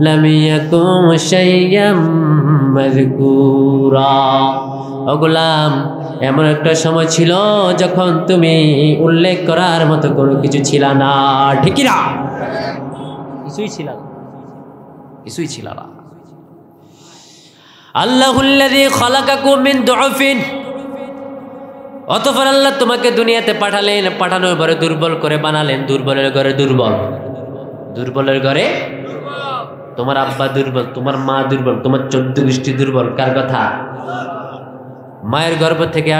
লাম ইয়াকুন শাইয়্যান মাযকুরা। ও গোলাম, এমন একটা সময় ছিল যখন তুমি উল্লেখ করার মতো কোনো কিছু ছিল না। ঠিক না? কিছুই ছিল না, কিছুই ছিল না। আল্লাহুল্লাযী খালাকাকুম মিন দুআফিন। অতঃপর আল্লাহ তোমাকে দুনিয়াতে পাঠালেন, পাঠানোর পরে দুর্বল করে বানালেন। দুর্বলের ঘরে দুর্বল, দুর্বলের ঘরে তোমার আব্বা দুর্বল, তোমার মা দুর্বল, তোমার 14 গোষ্ঠী দুর্বল। কার কথা? মায়ের গর্ভ থেকে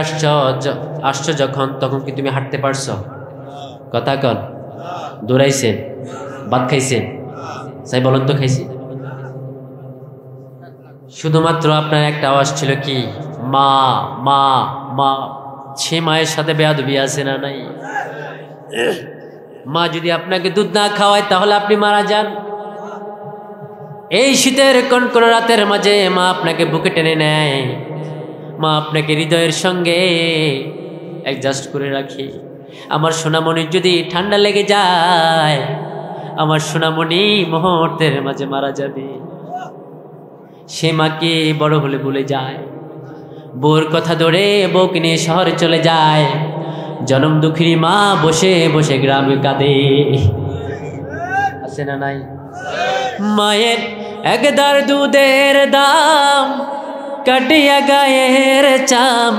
আসছো যখন, তখন কি তুমি হাঁটতে পারছো? কথা কন। দৌড়াইছেন? ভাত খাইছেন? সাই বলেন তো খাইছি। শুধুমাত্র আপনার একটা আওয়াজ ছিল কি? মা মা মা। সে মায়ের সাথে বেয়াদবি আছে না নাই? মা যদি আপনাকে দুধ না খাওয়ায় তাহলে আপনি মারা যান। এই শীতের কনকন রাতের মাঝে মা আপনাকে বুকে টেনে নেয়, মা আপনাকে হৃদয়ের সঙ্গে অ্যাডজাস্ট করে রাখে। আমার সোনামণির যদি ঠান্ডা লেগে যায়, আমার সোনামণি মুহূর্তের মাঝে মারা যাবে। সে মাকে বড় হলে ভুলে যায়, বউর কথা ধরে বউকে নিয়ে শহরে চলে যায়। জনম দুঃখিনী মা বসে বসে গ্রামে কাঁদে। আছে না নাই? মায়ের একদার দুধের দাম কাটিয়া গায়ের চাম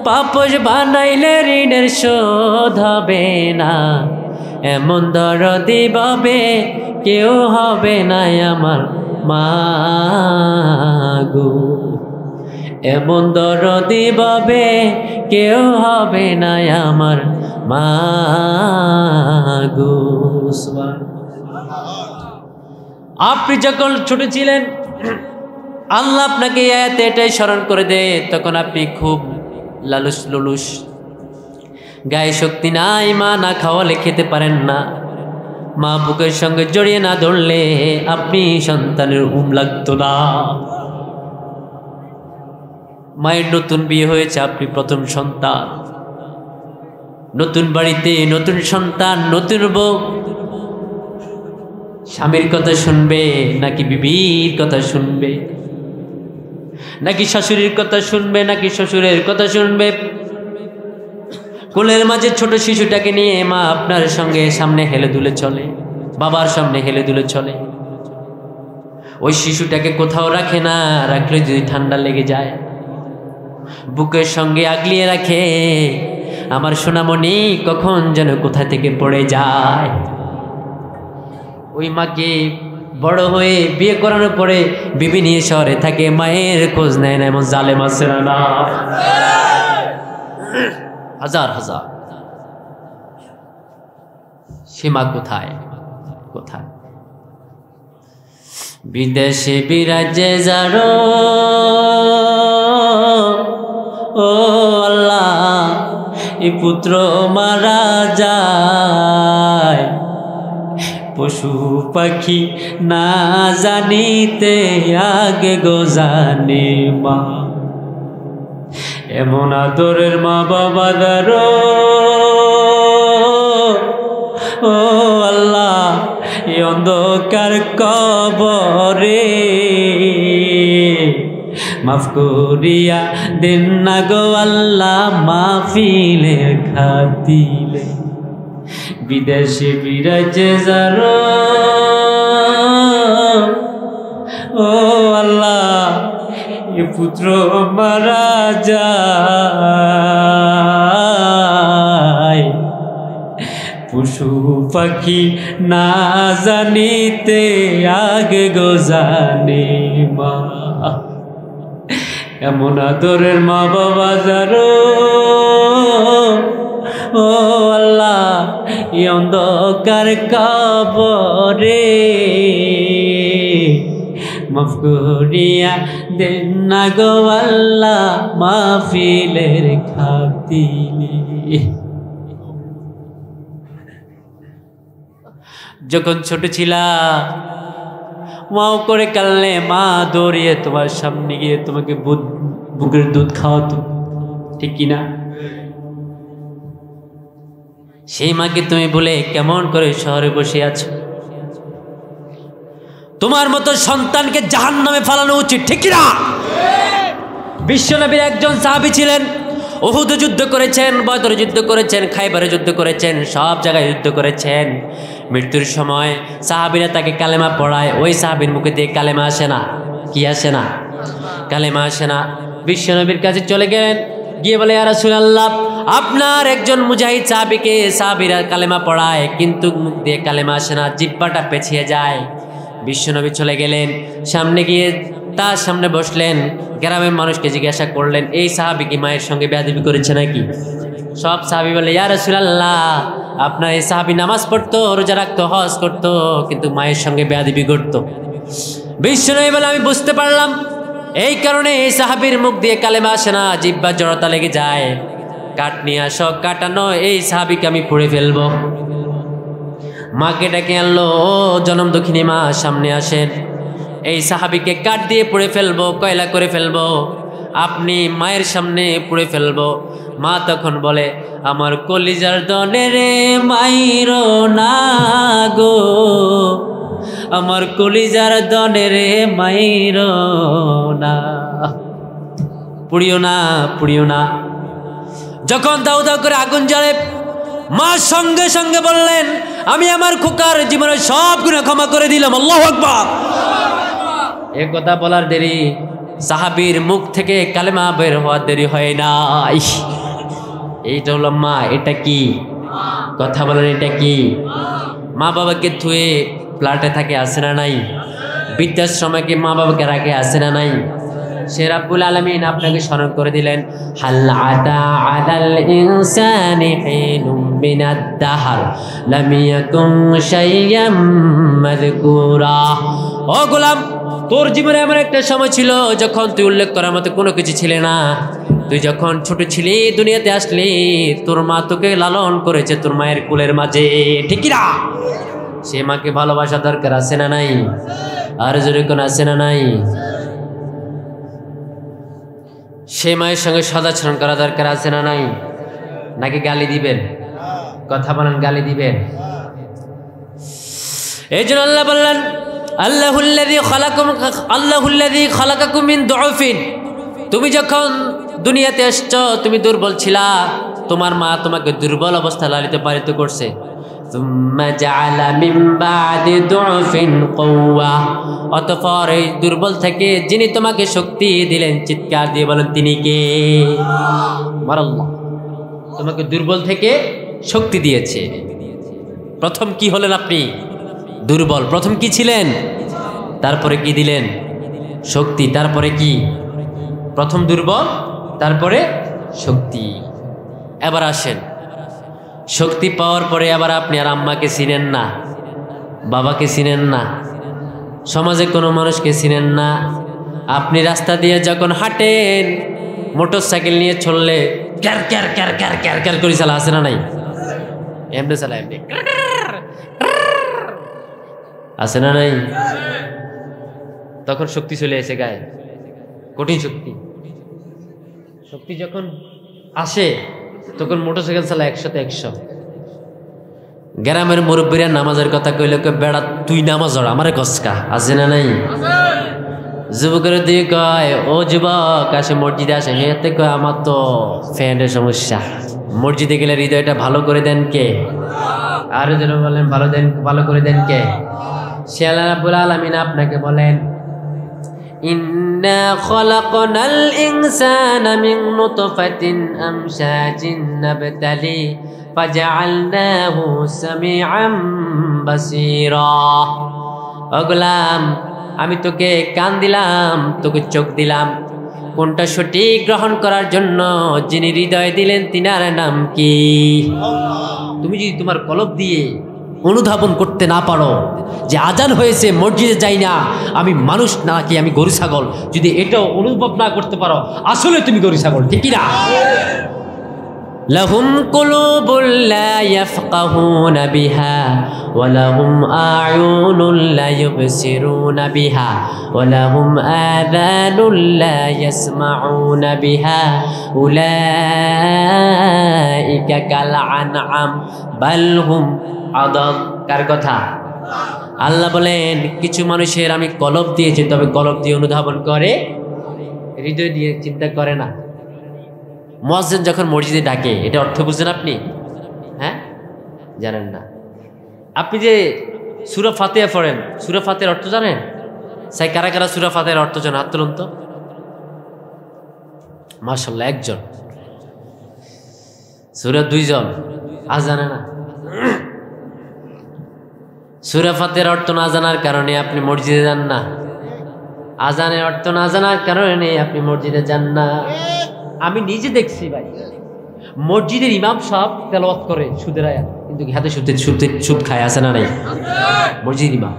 পাপস বানাইলে ঋণের শোধ হবে না এমন দরদি বাবে কেউ হবে না আমার মাগো এমন দরদি বাবে কেউ হবে না আমার মাগো। আপনি যখন ছোট ছিলেন আল্লাহ আপনাকে আয়াতে এটাই স্মরণ করে দেয়, তখন আপনি খুব লালুস লুলুস, গায়ে শক্তি নাই, মা না খাওয়ালে খেতে পারেন না, মা বুকের সঙ্গে জড়িয়ে না ধরলে আপনি সন্তানের লাগতো না। মায়ের নতুন বিয়ে হয়েছে, আপনি প্রথম সন্তান, নতুন বাড়িতে নতুন সন্তান, নতুন বউ, স্বামীর কথা শুনবে নাকি বিবির কথা শুনবে, নাকি শাশুড়ির কথা শুনবে নাকি শ্বশুরের কথা শুনবে? কোলের মাঝে ছোট শিশুটাকে নিয়ে মা আপনার সঙ্গে সামনে হেলে দুলে চলে, বাবার সামনে হেলে দুলে চলে, ওই শিশুটাকে কোথাও রাখে না, রাখলে যদি ঠান্ডা লেগে যায় বুকের সঙ্গে আগলিয়ে রাখে। আমার সোনামণি কখন যেন কোথা থেকে পড়ে যায়। ওই মাকে বড় হয়ে বিয়ে করানোর পরে বিবি নিয়ে শহরে থাকে, মায়ের খোঁজ নেয় না, এমন জালেম আছে না? হাজার হাজার। সে মা কোথায় কোথায়? বিদেশে বিরাজে যারো ও আল্লাহ, এ পুত্র মারা যায়, পশু পাখি না জানিতে আগে গো জানে মা, এমন আদরের মা বাবা দারো ও আল্লাহ, এই অন্ধকার কবরে মাফ করিয়া দেন না গো আল্লাহ, মাহফিলের খাতিলে বিদেশে বিরাজে যারো ও আল্লাহ, এ পুত্র মারা যায়, পশু পাখি না জানিতে আগে গো জানে মা, এমন আদরের মা বাবা যারো ও আল্লাহ, এই অন্ধকার কবরে মাফ করিয়া দেন না গো আল্লাহ, মাহফিলের খাতিরে। যখন ছোট ছিলা মাও করে কাললে মা দৌড়িয়ে তোমার সামনে গিয়ে তোমাকে বুকের দুধ খাওয়াতো, ঠিক কিনা? সেই মাকে তুমি বলে কেমন করে শহরে বসে আছো? তোমার মতো সন্তানকে জাহান্নামে ফেলানো উচিত, ঠিক কিনা? বিশ্বনবীর একজন সাহাবী ছিলেন, উহুদ যুদ্ধ করেছেন, বদর যুদ্ধ করেছেন, খাইবারে যুদ্ধ করেছেন, সব জায়গায় যুদ্ধ করেছেন। মৃত্যুর সময় সাহাবীরা তাকে কালেমা পড়ায়, ওই সাহাবীর মুখে দিয়ে কালেমা আসে না। কি আসে না? কালেমা আসে না। বিশ্বনবীর কাছে চলে গেলেন, গিয়ে বলে ইয়া রাসূলুল্লাহ, আপনার একজন মুজাহিদ সাহাবীকে সাহাবীরা কালেমা পড়ায়, কিন্তু মুখ দিয়ে কালেমা আসে না, জিহ্বাটা পেছিয়ে যায়। বিশ্বনবী চলে গেলেন, সামনে গিয়ে তার সামনে বসলেন, গ্রামের মানুষকে জিজ্ঞাসা করলেন, এই সাহাবী কি মায়ের সঙ্গে বেয়াদবি করেছে নাকি? সব সাহাবী বলে ইয়া রাসূলুল্লাহ, আপনার এই সাহাবী নামাজ পড়তো, রোজা রাখতো, হজ করতো, কিন্তু মায়ের সঙ্গে বেয়াদবি করতো। বিশ্বনবী বলে আমি বুঝতে পারলাম, এই কারণে এই সাহাবীর মুখ দিয়ে কালেমা আসে না, জিহ্বা জড়তা লেগে যায়। কাঠ নিয়ে আসো, কাটানো, এই সাহাবীকে আমি পুড়ে ফেলবো। মাকে ডেকে আনলো, ও জনম দক্ষিণী মা সামনে আসেন, এই সাহাবীকে কাঠ দিয়ে পুড়ে ফেলবো, কয়লা করে ফেলবো, আপনি মায়ের সামনে পুড়ে ফেলবো। মা তখন বলে, আমার কলিজার দনে রে মাইরো না গো, আমার কলিজার দনে রে মাইরো না, পুড়িও না, পুড়িও না। যখন দাউ দাউ করে আগুন জ্বলে, মা সঙ্গে সঙ্গে বললেন, আমি আমার খোকার জীবনের সব গুনাহ ক্ষমা করে দিলাম। আল্লাহু আকবার। এ কথা বলার দেরি, সাহাবীর মুখ থেকে কালেমা বের হওয়ার দেরি হয় নাই। এইটা হলো মা। এটা কি কথা বলেন? এটা কি? মা বাবাকে ধুয়ে ফ্ল্যাটে থাকে, আসে না নাই? বৃদ্ধাশ্রমে মা বাবাকে রাখে, আসে না নাই? সে রাব্বুল আলামিন আপনাকে স্মরণ করে দিলেন, হাল আতা আলাল ইনসানি হিনুম মিনাদ দাহর লাম ইয়াকুন শাইয়াম মাযকুরা। ও গোলাম, তোর জীবনে এমন একটা সময় ছিল যখন তুই উল্লেখ করার মতো কোনো কিছু ছিলে না। তুই যখন ছোট ছিলি, দুনিয়াতে আসলি, তোর মা তোকে লালন করেছে তোর মায়ের কোলের মাঝে, ঠিক কি না? সে মাকে ভালোবাসা দরকার, আছে না নাই? আর জোরে কোন আছে না নাই? সে মায়ের সঙ্গে সদাচরণ করা দরকার, আছে না নাই? নাকি গালি দিবেন? কথা বলেন, গালি দিবেন? এই জন্য আল্লাহ বললেন, আল্লাহুল্লাযী খালাকাকুম মিন দুউফিন। তুমি যখন দুনিয়াতে আসছো, তুমি দুর্বল ছিলা, তোমার মা তোমাকে দুর্বল অবস্থা লালিত পালিত করছে। সুম্মা জাআলা মিন বাদি দুউফিন কুওয়া। অতঃপর এই দুর্বল থেকে যিনি তোমাকে শক্তি দিলেন, চিৎকার দিয়ে বলেন তিনি কে? আল্লাহ। তোমাকে দুর্বল থেকে শক্তি দিয়েছে। প্রথম কি হলেন আপনি? দুর্বল। প্রথম কি ছিলেন? তারপরে কি দিলেন? শক্তি। তারপরে কি? প্রথম দুর্বল, তারপরে শক্তি। এবার আসেন, শক্তি পাওয়ার পরে আবার আপনি আর আম্মাকে চিনেন না, বাবাকে চিনেন না, সমাজে কোনো মানুষকে চিনেন না। আপনি রাস্তা দিয়ে যখন হাঁটেন, মোটর সাইকেল নিয়ে চললে car car car car car car করে চালা, আছে না নাই? এমনি চালা, এমনি আছে না নাই? তখন শক্তি চলে এসে গায়ে, কঠিন শক্তি। শক্তি যখন আসে তখন মোটরসাইকেল চালা 100-100। গ্রামের মুরব্বীরা নামাজের কথা কইলে বেড়া তুই নামাজ পড়, আমারে কসকা, আছে না নাই? যুবকের দিকে কয়, ও যুবক আসে মসজিদে আসে, হেতে কয় আমার তো ফ্যানের সমস্যা। মসজিদে গেলে হৃদয়টা ভালো করে দেন কে? আর যেন বলেন ভালো করে দেন কে? সে আল্লাহ রাব্বুল আলামিন আপনাকে বলেন, ইন্না খলাকনাল ইনসানা মিন নুতফাতিন আমশাজিন নাবতালি ফাজআলনাহু সামিআম বাসীরা। ও গোলাম, আমি তোকে কান দিলাম, তোকে চোখ দিলাম, কোনটা সঠিক গ্রহণ করার জন্য যিনি হৃদয় দিলেন তিনার নাম কি? তুমি যদি তোমার কলব দিয়ে অনুধাবন করতে না পারো যে আজান হয়েছে, মসজিদে যাই না, আমি মানুষ নাকি আমি গরু ছাগল, যদি এটাও অনুভব না করতে পারো, আসলে তুমি গরু ছাগল, ঠিক না? লাহুম কুলুবুল লা ইয়াফকাহুনা বিহা ওয়া লাহুম আ'য়ুনুন লা ইউবসিরুনা বিহা ওয়া লাহুম আযানুন লা ইয়াসমাউনা বিহা উলাইকা কাল আনআম বাল হুম আদাল। কার কথা? আল্লাহ বলেন, কিছু মানুষের আমি কলব দিয়েছি, তবে কলব দিয়ে অনুধাবন করে, হৃদয় দিয়ে চিন্তা করে না। মুয়াজ্জিন যখন মসজিদে ডাকে, এটা অর্থ বুঝছেন আপনি? হ্যাঁ, জানেন না? আপনি যে সূরা ফাতিহা পড়েন, সূরা ফাতিহার অর্থ জানেন? সাই কারা কারা সূরা ফাতিহার অর্থ জানেন? হাত তুলুন তো। মাশাআল্লাহ, একজন। সূরা 2 জন। আজ জানে না? সূরা ফাতিহার অর্থ না জানার কারণে আপনি মসজিদে যান না। আজানের অর্থ না জানার কারণে আপনি মসজিদে যান না। আমি নিজে দেখছি ভাই, মসজিদের ইমাম সাহেব তেলাওয়াত করে সুদের আয়াত, কিন্তু হাতে সুদ খায়, আছে না নাই? মসজিদ ইমাম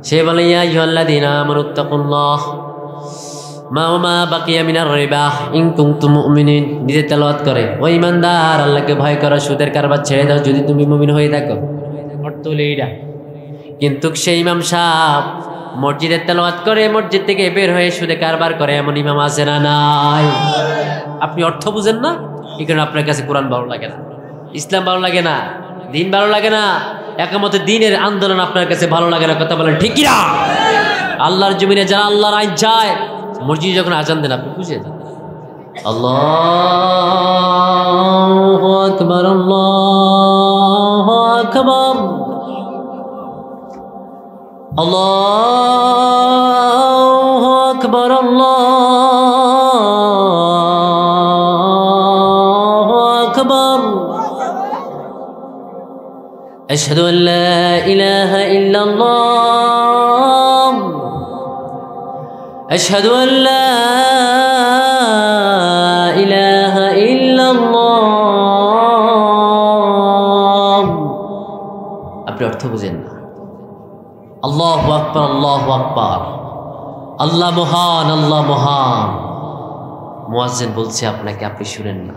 সে বলে, ইয়া আইয়ুহাল্লাযীনা আমানুত্তাকুল্লাহ মা বাকিয়া মিনার রিবা ইন কুনতুম মুমিনিন। নিজে তেলাওয়াত করে, ও ঈমানদার, আল্লাহকে ভয় করো, সুদের কারবার ছেড়ে দাও যদি তুমি মুমিন হয়ে থাকো। অর্থ হলো এইটা। কিন্তু সেই ইমাম সাহেব মসজিদে তেলাওয়াত করে, মসজিদ থেকে বের হয়ে সুদে কারবার করে, এমন ইমাম আছে না নাই? আপনি অর্থ বুঝেন না, এই কারণে আপনার কাছে কোরআন ভালো লাগে না, ইসলাম ভালো লাগে না, দিন ভালো লাগে না, একামতে দিনের আন্দোলন আপনার কাছে ভালো লাগে না। কথা বলেন ঠিক কিনা? আল্লাহর জমিনে যারা আল্লাহর আইন চায়, মসজিদে যখন আজান দেন আপনি বুঝেন, আল্লাহু আকবার, আল্লাহু আকবার, আল্লাহ আল্লাহু আকবার আশহাদু আল্লা ইলাহা ইল্লাল্লাহ আশহাদু আল্লা ইলাহা ইল্লাল্লাহ। আপনি অর্থ বুঝেন না। আল্লাহু আকবার, আল্লাহু আকবার, আল্লাহ মহান, আল্লাহ মহান। মুয়াজ্জিন বলছে আপনাকে, আপনি শুনেন না।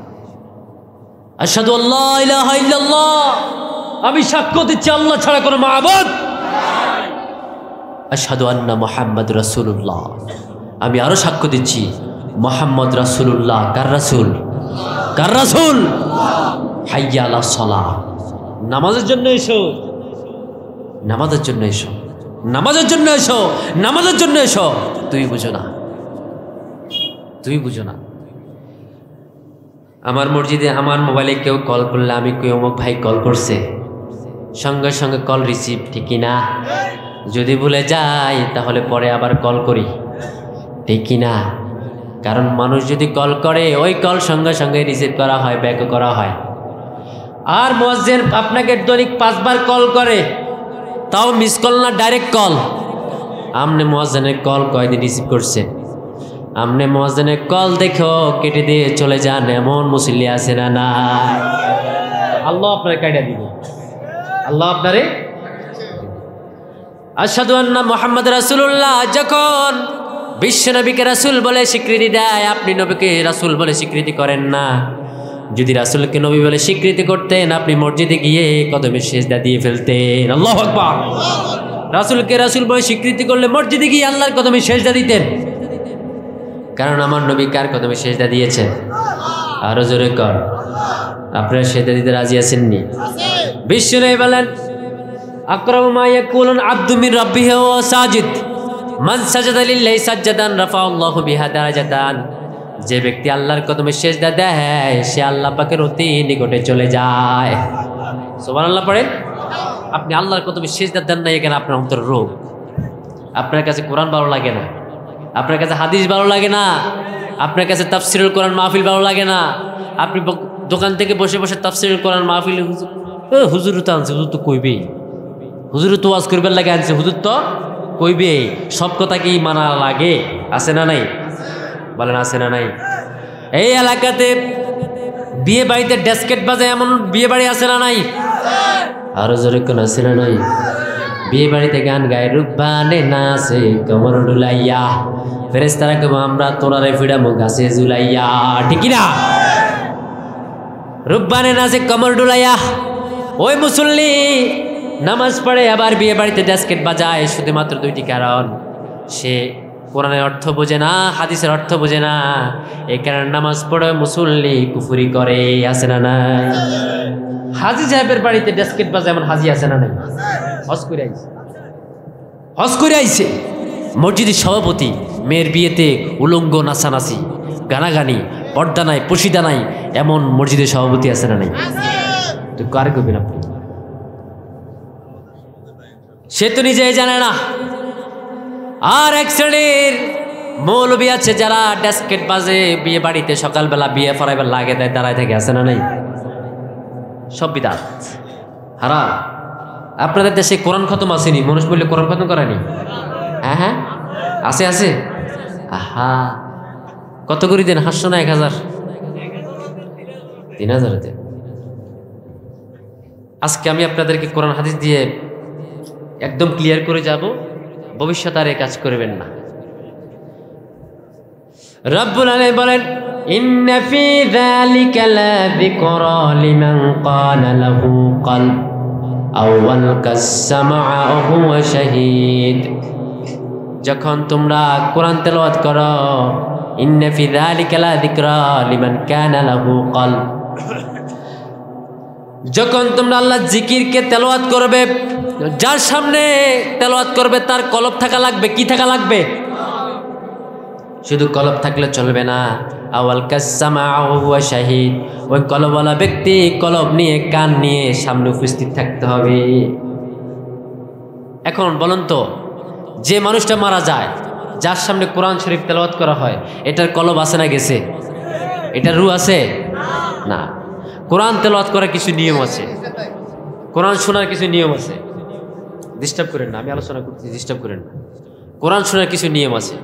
আশহাদু আল্লা ইলাহা ইল্লাল্লাহ, আমি সাক্ষ্য দিচ্ছি আল্লাহ ছাড়া কোনো মাবুদ নাই। আশহাদু আন্না মুহাম্মাদুর রাসূলুল্লাহ, আমি আরো সাক্ষ্য দিচ্ছি মুহাম্মদ রাসূলুল্লাহ। কার রাসূল? কার রাসূল? হাইয়া আলাস সালাহ, নামাজের জন্য এসো, নামাজের জন্য এসো, নামাজের জন্য এসো, নামাজের জন্য এসো। তুই বুঝো না, তুই বুঝো না। আমার মসজিদে আমার মোবাইলে কেউ কল করলে আমি কই অমুক ভাই কল করছে, সঙ্গে সঙ্গে কল রিসিভ, ঠিকই না? যদি ভুলে যাই তাহলে পরে আবার কল করি, ঠিকই না? কারণ মানুষ যদি কল করে ওই কল সঙ্গে সঙ্গে রিসিভ করা হয়, ব্যাকও করা হয়। আর মুয়াজ্জিন আপনাকে দৈনিক 5 বার কল করে, তাও মিস কল না, ডাইরেক্ট কল। আপনি মুয়াজ্জিনের কল কয়দিন রিসিভ করছেন? আপনি মুয়াজ্জিনের কল দেখো কেটে দিয়ে চলে যান, এমন মুসল্লি আছে না? না, আল্লাহ আপনারে কাইটা দিবে, আল্লাহ আপনারে। আশহাদু আন্না মুহাম্মদ রাসূলুল্লাহ যখন বিশ্ব নবীকে রাসূল বলে স্বীকৃতি দেয়, আপনি নবীকে রাসূল বলে স্বীকৃতি করেন না। যদি রাসূলকে নবী বলে স্বীকৃতি করতেন, আপনি মসজিদে গিয়ে কদমে সিজদা দিয়ে ফেলতেন। আল্লাহু আকবার। রাসূলকে রাসূল বলে স্বীকৃতি করলে মসজিদে গিয়ে আল্লাহর কদমে সিজদা দিতেন। কারণ আমার নবী কার কদমে সিজদা দিয়েছেন? আরো জোরে কর, আপনারা সিজদা দিতে রাজি আছেননি? বিশ্ব নবী বলেন, আকরামু মা ইয়াকুলুন আবদু মিন রাব্বিহি ওয়া সাজিদ, মান সাজাদা লিল্লাহি সাজদান রাফাআল্লাহু বিহা দারাজাতান। যে ব্যক্তি আল্লাহর কদমে সিজদা দেয় সে আল্লাহ পাকের অতি নিকটে চলে যায়। সুবহানাল্লাহ পড়েন। আপনি আল্লাহর কদমে সিজদা দেন না, এখানে আপনার অন্তর রোগ। আপনার কাছে কোরআন ভালো লাগে না, আপনার কাছে হাদিস ভালো লাগে না, আপনার কাছে তাফসিরুল কোরআন মাহফিল ভালো লাগে না। আপনি দোকান থেকে বসে বসে তাফসিরুল কোরআন মাহফিল, হুজুর তো আনছে, হুজুর তো কইবেই, হুজুর তো ওয়াজ করবার লাগে আনছে, হুজুর তো কইবেই। সব কথা কি মানা লাগে? আছে না নাই? বলেন আছে না নাই? এই এলাকাতে বিয়ে বাড়িতে ডেস্কেট বাজে এমন বিয়ে বাড়ি আছে না নাই? আরো জোরে কোন আছে না নাই? বিয়ে বাড়িতে গান গায়, রূপবানে নাচে কমর ডুলাইয়া, ফেরেশতারা কইবো আমরা তোরারে ফিডামু গাছে ঝুলাইয়া, ঠিক না? রূপবানে নাচে কমর ডুলাইয়া। ওই মুসল্লি নামাজ পড়ে আবার বিয়ে বাড়িতে ডেস্কেট বাজায়, শুধুমাত্র 2টি কারণ। সে কোরআনের অর্থ বোঝে না, হাদিসের অর্থ বোঝে না, এই কারণে নামাজ পড়ে মুসল্লি কুফরি করে। আছে না নাই? হাজি সাহেবের বাড়িতে ডেস্কেট বাজায় এমন হাজি আছে না নাই? হজ করে আইছে, হজ করে আইছে, মসজিদের সভাপতি, মেয়ের বিয়েতে উলঙ্গ নাচানাচি, গানাগানি, পর্দা নাই, পশিদা নাই, এমন মসজিদের সভাপতি আছে না নাই? তো কার কইবেন আপনি? সে তো নিজেই জানে না। আর এক শ্রেণীর মৌলবী আছে যারা ডেস্কেট বাজে বিয়ে বাড়িতে, সকালবেলা বিয়ে পড়াইবার লাগে দেয়, দাঁড়ায় থাকে। আছে না নাই? সব বিদাত, হারাম। আপনাদের দেশে কোরআন খতম আসেনি? মানুষ বললে কোরআন খতম করেনি? হ্যাঁ হ্যাঁ আছে, আছে। আহা, কত করে দেন? 500 না 1000? 3000 দেন। আজকে আমি আপনাদেরকে কোরআন হাদিস দিয়ে একদম ক্লিয়ার করে যাব, ভবিষ্যতে আর এই কাজ করবেন না। রব্বুল আলামিন বলেন, ইন্না ফি যালিকা লাযিকরা লিমান ক্বানা লাহু কলব আও আলকাস সামআ ওয়া হুয়া শাহীদ। যখন তোমরা কোরআন তেলাওয়াত করো, ইন্না ফি যালিকা লাযিকরা লিমান কানা লাহু কলব, যখন তোমরা আল্লাহর জিকিরকে তেলাওয়াত করবে, যার সামনে তেলাওয়াত করবে তার কলব থাকা লাগবে। কি থাকা লাগবে? শুধু কলব থাকলে চলবে না। আওয়াল কাসসামা ওয়া শাহীদ, ওই কলবওয়ালা ব্যক্তি কলব নিয়ে, কান নিয়ে সামনে উপস্থিত থাকতে হবে। এখন বলুন তো, যে মানুষটা মারা যায় যার সামনে কোরআন শরীফ তেলাওয়াত করা হয় এটার কলব আছে না গেছে? এটার রূহ আছে না? কোরআন তেলাওয়াত করার কিছু নিয়ম আছে, কোরআন শোনার কিছু নিয়ম আছে। ডিস্টার্ব করেন না, আমি আলোচনা করছি, ডিস্টার্ব করেন না। কোরআন শোনার কিছু নিয়ম আছে।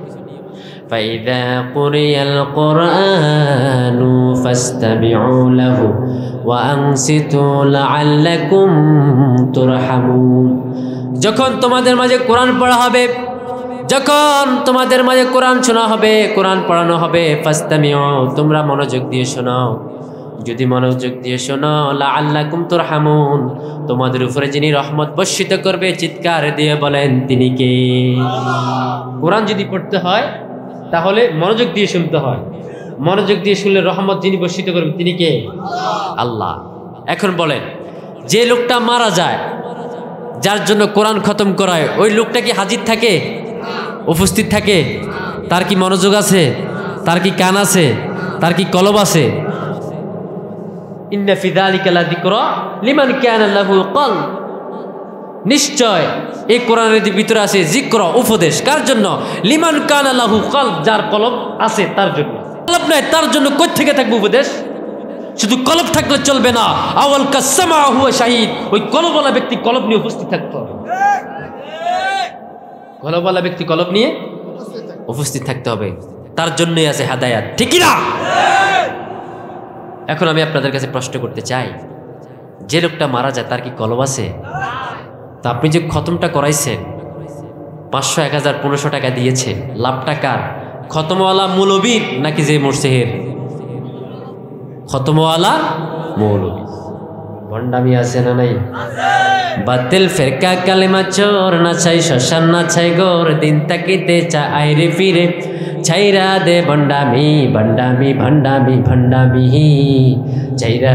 فإذا قرئ القرآن فاستمعوا له وأنصتوا لعلكم ترحمون। যখন তোমাদের মাঝে কোরআন পড়া হবে, যখন তোমাদের মাঝে কোরআন শোনা হবে, কোরআন পড়ানো হবে, ফাস্তামিউ, তোমরা মনোযোগ দিয়ে শোনাও। যদি মনোযোগ দিয়ে শোনো, লাআল্লাকুম তুরহামুন, তোমাদের উপরে যিনি রহমত বর্ষিত করবে, চিৎকার দিয়ে বলেন তিনি কে? কোরআন যদি পড়তে হয় তাহলে মনোযোগ দিয়ে শুনতে হয়, মনোযোগ দিয়ে শুনলে রহমত যিনি বর্ষিত করবে তিনি কে? আল্লাহ। এখন বলেন, যে লোকটা মারা যায়, যার জন্য কোরআন খতম করায়, ওই লোকটা কি হাজির থাকে, উপস্থিত থাকে? তার কি মনোযোগ আছে? তার কি কান আছে? তার কি কলব আছে? ইন্না ফি যালিকা লাযিকরা লিমান কানা লাহু কলব, নিশ্চয় এই কোরআনের ভিতরে আছে যিকর, উপদেশ। কার জন্য? লিমান কানা লাহু কলব, যার কলব আছে তার জন্য। কলব নাই তার জন্য কই থেকে থাকবে উপদেশ? শুধু কলব থাকলে চলবে না, আওয়াল কাসমা হুয়া শাহিদ, ওই কলবওয়ালা ব্যক্তি কলব নিয়ে উপস্থিত থাকতে হবে। কলবওয়ালা ব্যক্তি কলব নিয়ে উপস্থিত থাকতে হবে, তার জন্যই আছে হেদায়েত, ঠিক কি না? এখন আমি আপনাদের কাছে প্রশ্ন করতে চাই, যে লোকটা মারা যায় তার কি কলব আছে? তো আপনি যে খতমটা করাইছেন, 500, 1000, 1500 টাকা দিয়েছেন, লাভটা কার? খতমওয়ালা মৌলবীর নাকি যে মোরসেহের? খতমওয়ালা মৌলবী। ভণ্ডামি আছে না নাই? বাতিল ফেরকা কালেমা চোর, না চাই শ্মশান না চাই গোর, দিন তাকিতে চা আইরে ফিরে, ছাইরা দে ভণ্ডামি ভণ্ডামি ভণ্ডামি ভণ্ডামি, ছাইরা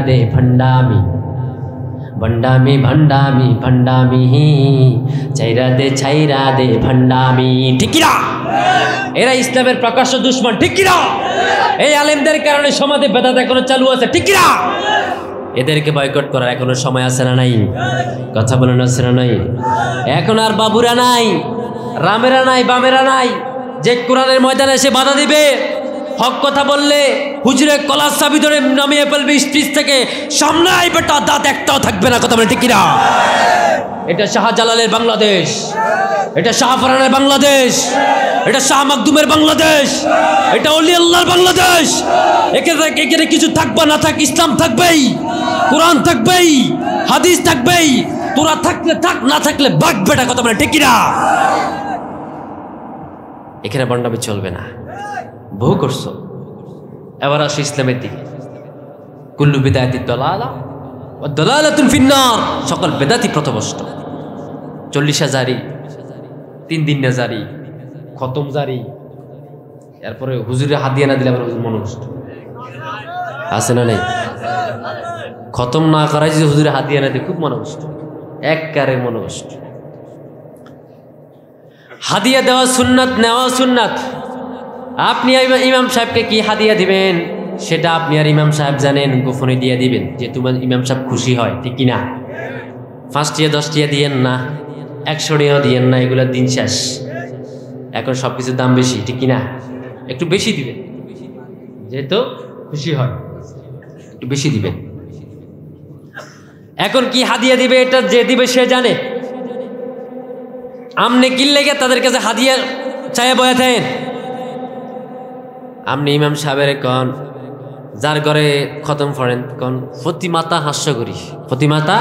দে ভণ্ডামি ভণ্ডামি ভণ্ডামি ভণ্ডামি, ছাইরা দে ভণ্ডামি, ঠিক কি না? এরা ইসলামের প্রকাশ্য দুশমন, ঠিক কি না? এই আলেমদের কারণে সমাজে বেদাত এখনো চালু আছে, ঠিক কি না? এদেরকে বয়কট করার এখনো সময় আছে না নাই? কথা বলেন, আছে না নাই? এখন আর বাবুরা নাই, রামেরা নাই, বামেরা নাই, যে কোরআনের ময়দানে এসে বাধা দিবে। হক কথা বললে হুজুরে কলার চাবি ধরে নামিয়ে ফেলবে স্টেজ থেকে, সামনে আই বেটা, দাঁত একটাও থাকবে না। কথা বলেন, ঠিক কিনা? এটা শাহজালালের বাংলাদেশ, এটা শাহফরানের বাংলাদেশ, এটা শাহ মাকদুমের বাংলাদেশ, এটা ওলি আল্লাহর বাংলাদেশ। এখানে কিছু থাকবে না থাক, ইসলাম থাকবেই, কোরআন থাকবেই, হাদিস থাকবেই। তোরা থাকলে থাক, না থাকলে বাঘ বেটা। কথা বলে, ঠিক কিনা? এখানে বন্ডামি চলবে না। বহু করছো, এবার আসো ইসলামের দিকে। কুল্লু বিদায়াতি দলালা ওয়া দালালাতুন ফিন্নার, সকল বেদাতি পথভ্রষ্ট। 40 জারি, 3 দিন না জারি, খতম জারি, এরপরে হুজুরে হাদিয়া না দিলে আবার হুজুর মনোনষ্ট আছে না নেই? খতম না করাই যদি হুজুরে হাদিয়া না দিলে খুব মনোনষ্ট, একবারে মনোনষ্ট। হাদিয়া দেওয়া সুন্নাত, নেওয়া সুন্নাত। আপনি ইমাম সাহেবকে কি হাদিয়া দিবেন সেটা আপনি আর ইমাম সাহেব জানেন, গোপনে দিয়ে দিবেন, যে তোমার ইমাম সাহেব খুশি হয়, ঠিক কিনা? 5 টিয়া 10 টিয়া দিয়েন না, 100 টিয়াও দিয়েন না, এগুলোর দিন শেষ। এখন সব কিছুর দাম বেশি, ঠিক কিনা? একটু বেশি দিবেন, যেহেতু খুশি হয়, একটু বেশি দিবেন। এখন কি হাদিয়া দিবে এটা যে দিবে সে জানে। আমনে কিনলে গে তাদের কাছে হাদিয়া চাইয়া বয়া থাকেন। আপনি ইমাম সাহেবের কন, যার ঘরে খতম পড়েন, কন প্রতিমাতা হাস্য করি, প্রতিমাতা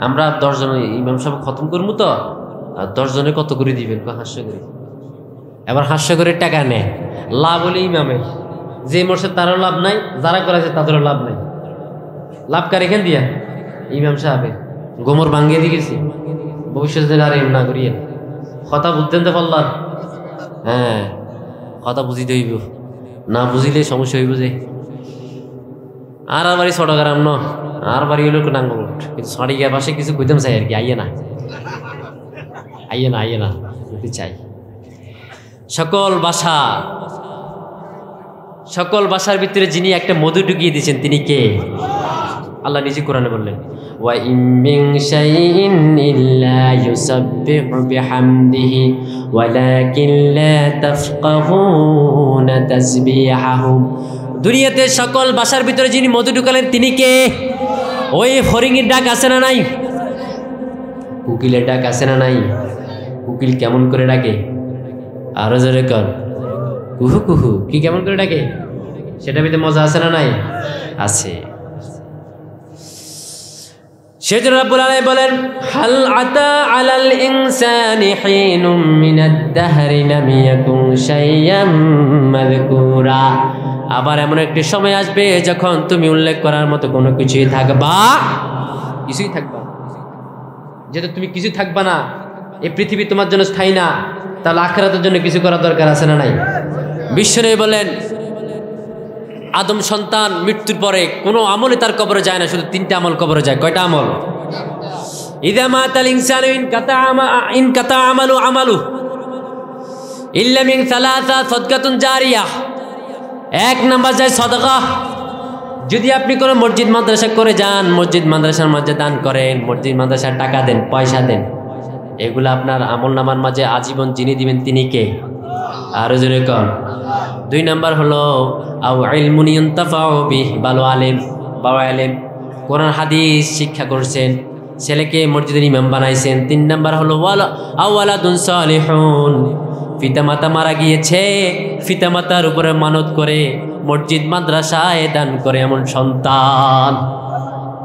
আমরা 10 জন ইমাম সাহেব খতম করবো তো, আর 10 জনে কত করে দিবেন? হাস্য করি। এবার হাস্য করে টাকা নেয়, লাভ হলে ইমামের, যে মরছে তারও লাভ নাই, যারা করেছে তাদেরও লাভ নাই। লাভ কার এখান দিয়া? ইমাম সাহেবের। গোমর ভাঙ্গিয়ে দিয়ে গেছি, ভবিষ্যতে আর এম না করিয়ে। কথা বুঝতেন তো পারলাম? হ্যাঁ, কথা বুঝিতে হইব, না বুঝিলে সমস্যা হইব। যে আর বাড়ি ছোটগ্রাম ন, আর বাড়ি হইল নাঙ্গল, কিন্তু ছড়িয়া পাশে কিছু কইতাম চাই আর কি। আইয়ে না বলতে চাই। সকল ভাষার ভিতরে যিনি একটা মধু ঢুকিয়ে দিয়েছেন তিনি কে? আল্লাহ নিজে কোরআনে বললেন, ওয়া ইম মিন শাইইন ইল্লা ইউসাব্বিহু বিহামদিহি ওয়ালাকিন লা তাফকাহুনা তাসবিহাহুম। দুনিয়াতে সকল ভাষার ভিতরে যিনি মধু ঢুকালেন তিনি কে? ওই ফড়িংয়ের ডাক আছে না নাই? উকিলের ডাক আছে না নাই? উকিল কেমন করে ডাকে? আরো জোরে কর, কুহু কুহু। কি কেমন করে ডাকে? সেটা ভিতরে মজা আছে না নাই? আছে। সেজন্য রাব্বুল আলামিন বলেন, হাল আতা আলাল ইনসানি হিনুম মিনাদ দাহরি লাম ইয়াকুন শাইয়াম মাযকুরা। আবার এমন একটি সময় আসবে যখন তুমি উল্লেখ করার মতো কোনো কিছুই থাকবা, কিছুই থাকবা। যেহেতু তুমি কিছু থাকবা না, এই পৃথিবী তোমার জন্য স্থায়ী না, তাহলে আখিরাতের জন্য কিছু করার দরকার আছে না নাই? বিশ্বনবী বলেন, আদম সন্তান মৃত্যুর পরে কোনো আমলে তার কবরে যায় না, শুধু 3টা আমল কবরে যায়। কয়টা আমল? ইযা মাতাল ইনসানু ইনকাতা আমালু ইল্লা মিন সালাসা সাদকাতুন জারিয়া। 1 নাম্বার যায় সাদাকা। যদি আপনি কোনো মসজিদ মাদ্রাসা করে যান, মসজিদ মাদ্রাসার মাঝে দান করেন, মসজিদ মাদ্রাসার টাকা দেন, পয়সা দেন, এগুলো আপনার আমল নামার মাঝে আজীবন যিনি দিবেন তিনি কে? আরো জোরে কর। 2 নাম্বার হলো আও ইলমুন ইনতাফাউ বিহি, ভালো আলেম, বড় আলেম, কোরআন হাদিস শিক্ষা করছেন, ছেলেকে মসজিদের ইমাম বানাইছেন। 3 নাম্বার হলো ওয়ালাদুন সালিহুন, পিতামাতা মারা গিয়েছে, পিতামাতার উপরে মানত করে মসজিদ মাদ্রাসায় দান করে এমন সন্তান।